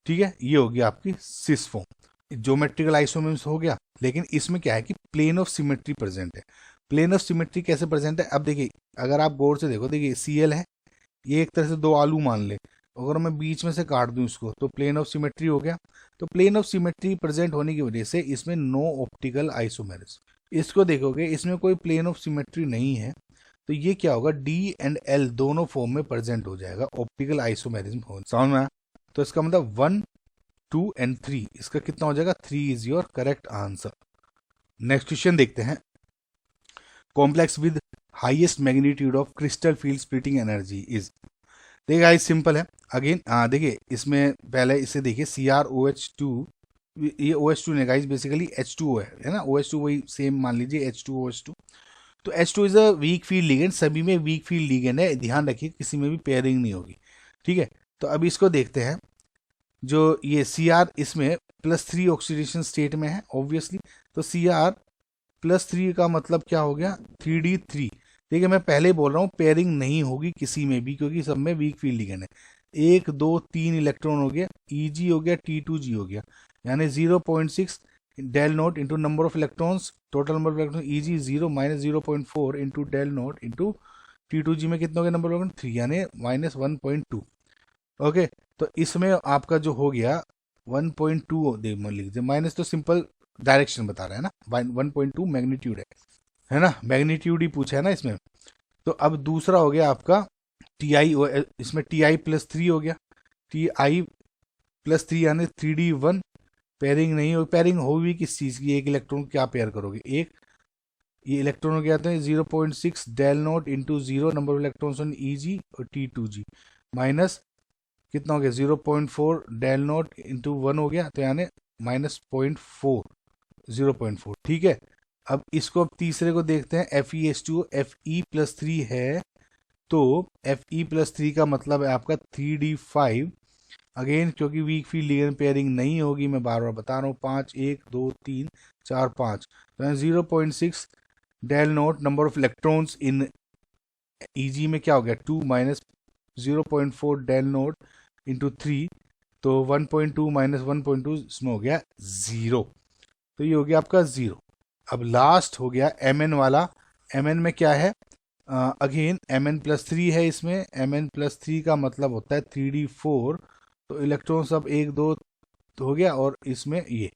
A: ठीक है, ये होगी आपकी सिस फॉर्म। ज्योमेट्रिकल आइसोमेरिज्म हो गया, लेकिन इसमें क्या है कि प्लेन ऑफ सिमेट्री प्रेजेंट है। प्लेन ऑफ सिमेट्री कैसे प्रेजेंट है, अब देखिए अगर आप गौर से देखो, देखिए Cl है, ये एक तरह से 2 आलू मान ले, अगर मैं बीच में से काट दूं इसको तो प्लेन ऑफ सिमेट्री हो गया। तो प्लेन ऑफ सिमेट्री प्रेजेंट होने की वजह से इसमें नो ऑप्टिकल आइसोमेरिज्म। इसको देखोगे इसमें कोई प्लेन ऑफ सिमेट्री नहीं है, तो ये क्या होगा D एंड L दोनों फॉर्म में प्रेजेंट हो जाएगा ऑप्टिकल आइसोमेरिज्म हो, समझ में आया? तो इसका मतलब 1 2 एंड 3, इसका कितना हो जाएगा 3 is your correct answer. Next question देखते हैं, complex with highest magnitude of crystal field splitting energy is. देखिए गाइस सिंपल है, अगेन देखिए इसमें पहले इसे देखिए CrOH2, ये OH2 ने गाइस बेसिकली H2O है ना, OH2 वही सेम मान लीजिए H2OH2। तो H2 is a weak field ligand, सभी में वीक फील्ड लिगेंड है, ध्यान रखिए किसी में भी पेयरिंग नहीं होगी। ठीक है, तो अब इसको देखते हैं, जो ये Cr इसमें +3 ऑक्सीडेशन स्टेट में है ऑब्वियसली, तो Cr+3 का मतलब क्या हो गया 3d3। देखिए मैं पहले ही बोल रहा हूँ पेयरिंग नहीं होगी किसी में भी, क्योंकि सब में वीक फील्ड लिगेंड है। 1 2 3 इलेक्ट्रॉन हो गया, Eg हो गया, T2G हो गया, यानी 0.6 del naught into number of electrons, total number of electron Eg 0 minus 0.4 into del naught into T2G में कितना हो गया नंबर ऑफ 3, यानी -1.2। ओके, तो इसमें आपका जो हो गया 1.2 लिख दीजिए, माइनस तो सिंपल डायरेक्शन बता रहा है ना, 1.2 मैग्नीट्यूड है ना, मैग्नीट्यूड ही पूछा है ना इसमें। तो अब दूसरा हो गया आपका Ti, इसमें Ti+3 हो गया, Ti+3 यानी 3d1। पेयरिंग नहीं हो, पेयरिंग होगी किस चीज़ की, एक इलेक्ट्रॉन क्या पेयर करोगे, एक ये इलेक्ट्रॉन हो गया था 0.6 del naught into 0 number of electrons on Eg और T2g माइनस कितना हो गया 0.4 डेल नॉट इंटू 1 हो गया, तो यानी माइनस 0.4 0.4। ठीक है, अब इसको अब तीसरे को देखते हैं FeH2O Fe+3 है, तो Fe+3 का मतलब है आपका 3d5। अगेन क्योंकि वीक फील्ड लिगेंड पेयरिंग नहीं होगी, मैं बार बार बता रहा हूँ, 5 1 2 3 4 5, तो 0.6 del naught number of electrons in Eg में क्या हो गया 2 माइनस 0.4 डेल नॉट इंटू 3, तो 1.2 माइनस 1.2 इसमें हो गया 0, तो ये हो गया आपका 0। अब लास्ट हो गया Mn वाला। Mn में क्या है, अगेन Mn+3 है, इसमें Mn+3 का मतलब होता है 3d4, तो इलेक्ट्रॉन सब 1 2 हो गया, और इसमें ये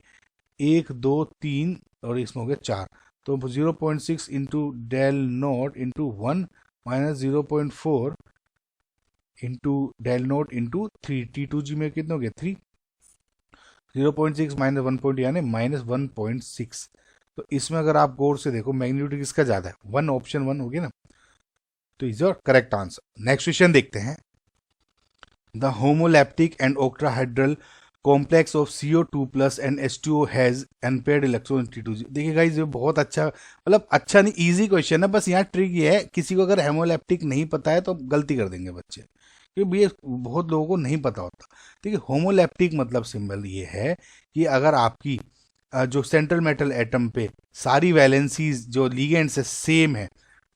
A: 1 2 3 और इसमें हो गया 4, तो 0.6 into del naught into 1 minus 0.4 into del naught into 3, T2g में कितना हो गया 3, 0.6 माइनस 1 यानी माइनस 1.6। तो इसमें अगर आप गौर से देखो मैग्नीट्यूड किसका ज़्यादा है, 1 ऑप्शन 1 हो गया ना, तो is your correct answer. Next question देखते हैं। The homoleptic and octahedral complex of CO2 plus and H2O has unpaired electron T2g। देखिए गाइस, ये बहुत अच्छा, मतलब अच्छा नहीं, इजी क्वेश्चन है, बस यहाँ ट्रिक ये है, किसी को अगर होमोलैप्टिक नहीं पता है तो गलती कर देंगे बच्चे, क्योंकि ये बहुत लोगों को नहीं पता होता। देखिए होमोलैप्टिक मतलब सिंबल ये है कि अगर आपकी जो सेंट्रल मेटल एटम पे सारी वैलेंसीज जो लिगेंड से सेम है,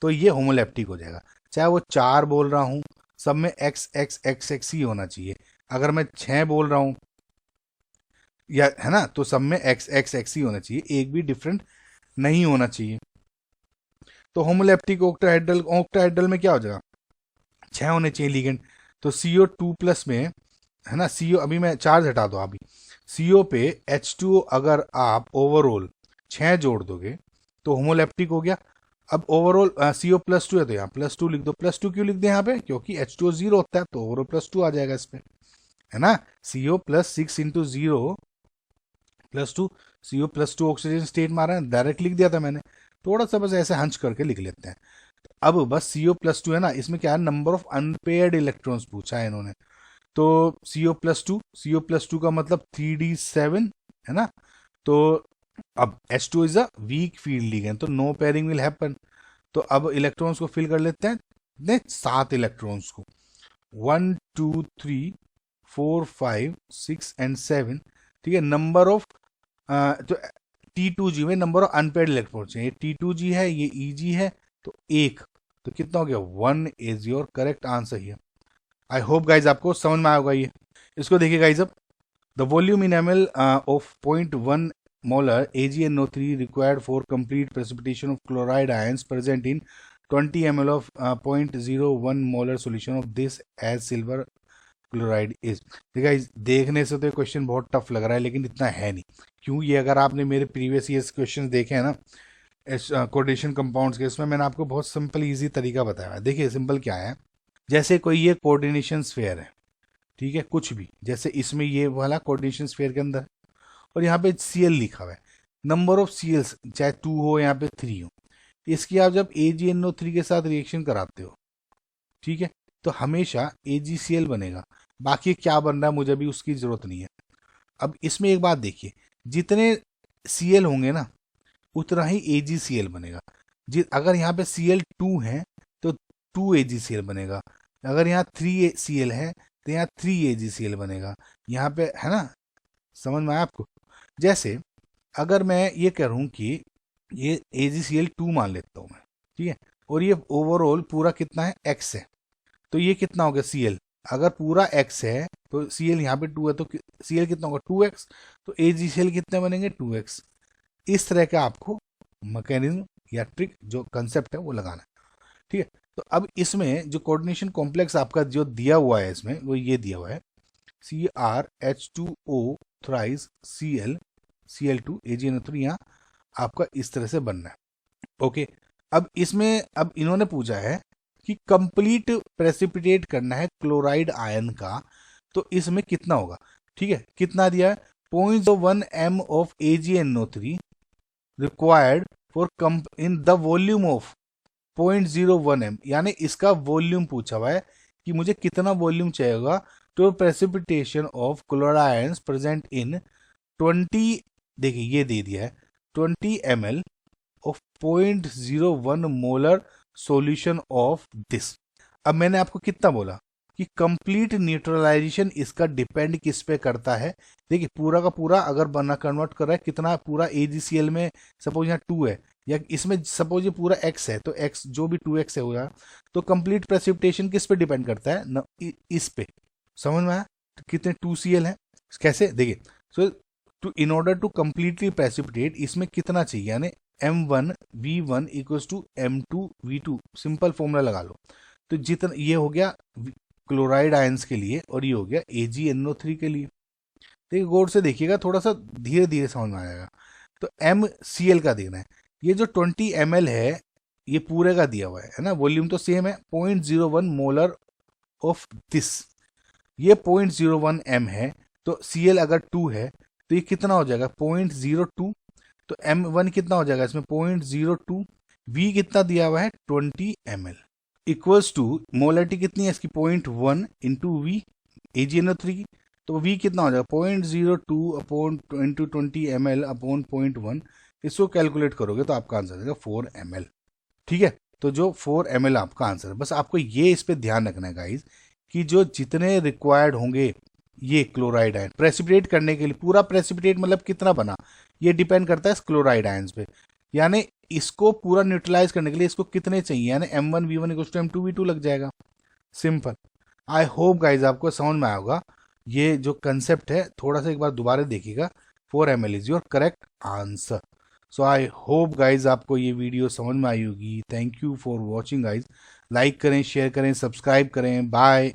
A: तो ये होमोलैप्टिक हो जाएगा। चाहे वो 4 बोल रहा हूँ, सब में एक्स एक्स एक्स एक्स ही होना चाहिए। अगर मैं 6 बोल रहा हूँ या, है ना, तो सब में एक्स एक्स एक्स ही होना चाहिए, एक भी डिफरेंट नहीं होना चाहिए। तो होमोलैप्टिक ऑक्टाहेड्रल में क्या हो जाएगा, 6 होने चाहिए लिगेंड। तो CO2 प्लस में, है ना, CO अभी मैं चार्ज हटा दो अभी, CO पे H2O अगर आप ओवरऑल 6 जोड़ दोगे तो होमोलैप्टिक हो गया। अब ओवरऑल CO+2 है, तो यहाँ +2 लिख दो। +2 क्यों लिख दे यहाँ पे, क्योंकि H2O 0 होता है, तो ओवरऑल +2 आ जाएगा इस पे, है ना। CO+6 into 0 +2, CO+2 oxygen state मारा है, डायरेक्ट लिख दिया था मैंने, थोड़ा सा बस ऐसे हंच करके लिख लेते हैं। अब बस CO+2 है ना, इसमें क्या है, नंबर ऑफ अनपेयर्ड इलेक्ट्रॉन्स पूछा है इन्होंने, तो CO+2 का मतलब 3d7, है ना। तो अब H2 is a weak field ligand, तो नो पेयरिंग विल हैपन। तो अब इलेक्ट्रॉन्स को फिल कर लेते हैं, 7 इलेक्ट्रॉन्स को, 1 2 3 4 5 6 एंड 7। ठीक है, नंबर ऑफ तो T2g में नंबर ऑफ अनपेयर्ड इलेक्ट्रॉन्स है, ये T2g है, ये Eg है, तो 1, तो कितना हो गया 1 is your correct answer here. I hope guys आपको समझ में आएगा ये। इसको देखिए गाइज, अब the volume in ml of 0.1 molar AgNO3 required for complete precipitation of chloride ions present in 20 ml of 0.01 molar solution of this as silver chloride is। Guys देखने से तो ये क्वेश्चन बहुत टफ लग रहा है, लेकिन इतना है नहीं। क्यों, ये अगर आपने मेरे प्रीवियस ईयर्स क्वेश्चन देखे हैं ना कोऑर्डिनेशन कंपाउंड्स के, इसमें मैंने आपको बहुत सिंपल इजी तरीका बताया है। देखिए सिंपल क्या है, जैसे कोई ये कोऑर्डिनेशन स्फीयर है, ठीक है, कुछ भी, जैसे इसमें ये वाला कोऑर्डिनेशन स्फीयर के अंदर, और यहाँ पे Cl लिखा हुआ है, नंबर ऑफ Cls चाहे 2 हो यहाँ पे 3 हो, इसकी आप जब AgNO3 के साथ रिएक्शन कराते हो, ठीक है, तो हमेशा AgCl बनेगा, बाकी क्या बन रहा है मुझे भी उसकी जरूरत नहीं है। अब इसमें एक बात देखिए, जितने Cl होंगे ना उतना ही AgCl बनेगा। अगर यहाँ पे Cl2 है तो 2 AgCl बनेगा, अगर यहाँ 3 Cl है तो यहाँ 3 AgCl बनेगा, यहाँ पे, है ना, समझ में आया आपको। जैसे अगर मैं ये करूँ कि ये AgCl2 मान लेता हूँ मैं, ठीक है, और ये ओवरऑल पूरा कितना है x है, तो ये कितना होगा Cl, अगर पूरा x है तो Cl यहाँ पे 2 है, तो Cl कितना होगा 2x, तो AgCl कितने बनेंगे 2x। इस तरह का आपको मैकेनिज्म या ट्रिक जो कंसेप्ट है वो लगाना है, ठीक है। तो अब इसमें जो कोऑर्डिनेशन कॉम्प्लेक्स आपका जो दिया हुआ है, इसमें वो ये दिया हुआ है CrH2O thrice Cl Cl2 AgNO3, यहाँ आपका इस तरह से बनना है। ओके, अब इसमें अब इन्होंने पूछा है कि कंप्लीट प्रेसिपिटेट करना है क्लोराइड आयन का, तो इसमें कितना होगा, ठीक है, कितना दिया है 0.1 m of AgNO3 required for come in the volume of 0.01 m, यानी इसका वॉल्यूम पूछा हुआ है कि मुझे कितना वॉल्यूम चाहिएगा to precipitation of chloride ions present in 20, देखिए ये दे दिया है 20 ml ऑफ 0.01 मोलर सॉल्यूशन ऑफ दिस। अब मैंने आपको कितना बोला कि कंप्लीट न्यूट्रलाइजेशन इसका डिपेंड किस पे करता है। देखिए पूरा का पूरा अगर बना कन्वर्ट कर रहा है कितना, पूरा AgCl में सपोज यहाँ 2 है, या इसमें सपोज ये पूरा x है, तो x जो भी 2x है होगा, तो कंप्लीट प्रेसिपिटेशन किस पे डिपेंड करता है न, इस पे। समझ में आया? तो कितने 2Cl है, कैसे देखिए। So to in order to completely precipitate इसमें कितना चाहिए, यानी m1 v1 equals to m2 v2, simple formula लगा लो। तो जितना ये हो गया क्लोराइड आयंस के लिए और ये हो गया AgNO3 के लिए। देखिए गौर से देखिएगा, थोड़ा सा धीरे धीरे समझ में आएगा। तो MCl का देना है, ये जो 20 ml है ये पूरे का दिया हुआ है ना, वॉल्यूम तो सेम है 0.01 मोलर ऑफ दिस, ये 0.01 m है, तो Cl अगर 2 है तो ये कितना हो जाएगा 0.02, तो M1 कितना हो जाएगा इसमें 0.02, V कितना दिया हुआ है 20 ml इक्वल्स टू मोलरिटी कितनी है इसकी 0.1 इंटू वी AgNO3 की, तो V कितना हो जाएगा 0.02 अपॉन इंटू 20 ml अपॉन 0.1, इसको कैलकुलेट करोगे तो आपका आंसर आएगा 4 ml। ठीक है, तो जो 4 ml आपका आंसर है। बस आपको ये इस पे ध्यान रखना है गाइज कि जो जितने रिक्वायर्ड होंगे ये क्लोराइड आयन प्रेसिपिटेट करने के लिए, पूरा प्रेसिपिटेट मतलब कितना बना ये डिपेंड करता है इस क्लोराइड आयंस पे, यानी इसको पूरा न्यूट्रलाइज करने के लिए इसको कितने चाहिए, यानी m1 v1 equals to m2 v2 लग जाएगा, सिंपल। आई होप गाइज आपको समझ में आएगा ये जो कंसेप्ट है, थोड़ा सा एक बार दोबारा देखिएगा। 4 ml is your correct answer. So I hope guys आपको ये वीडियो समझ में आई होगी। Thank you for watching guys, like करें, शेयर करें, सब्सक्राइब करें, बाय।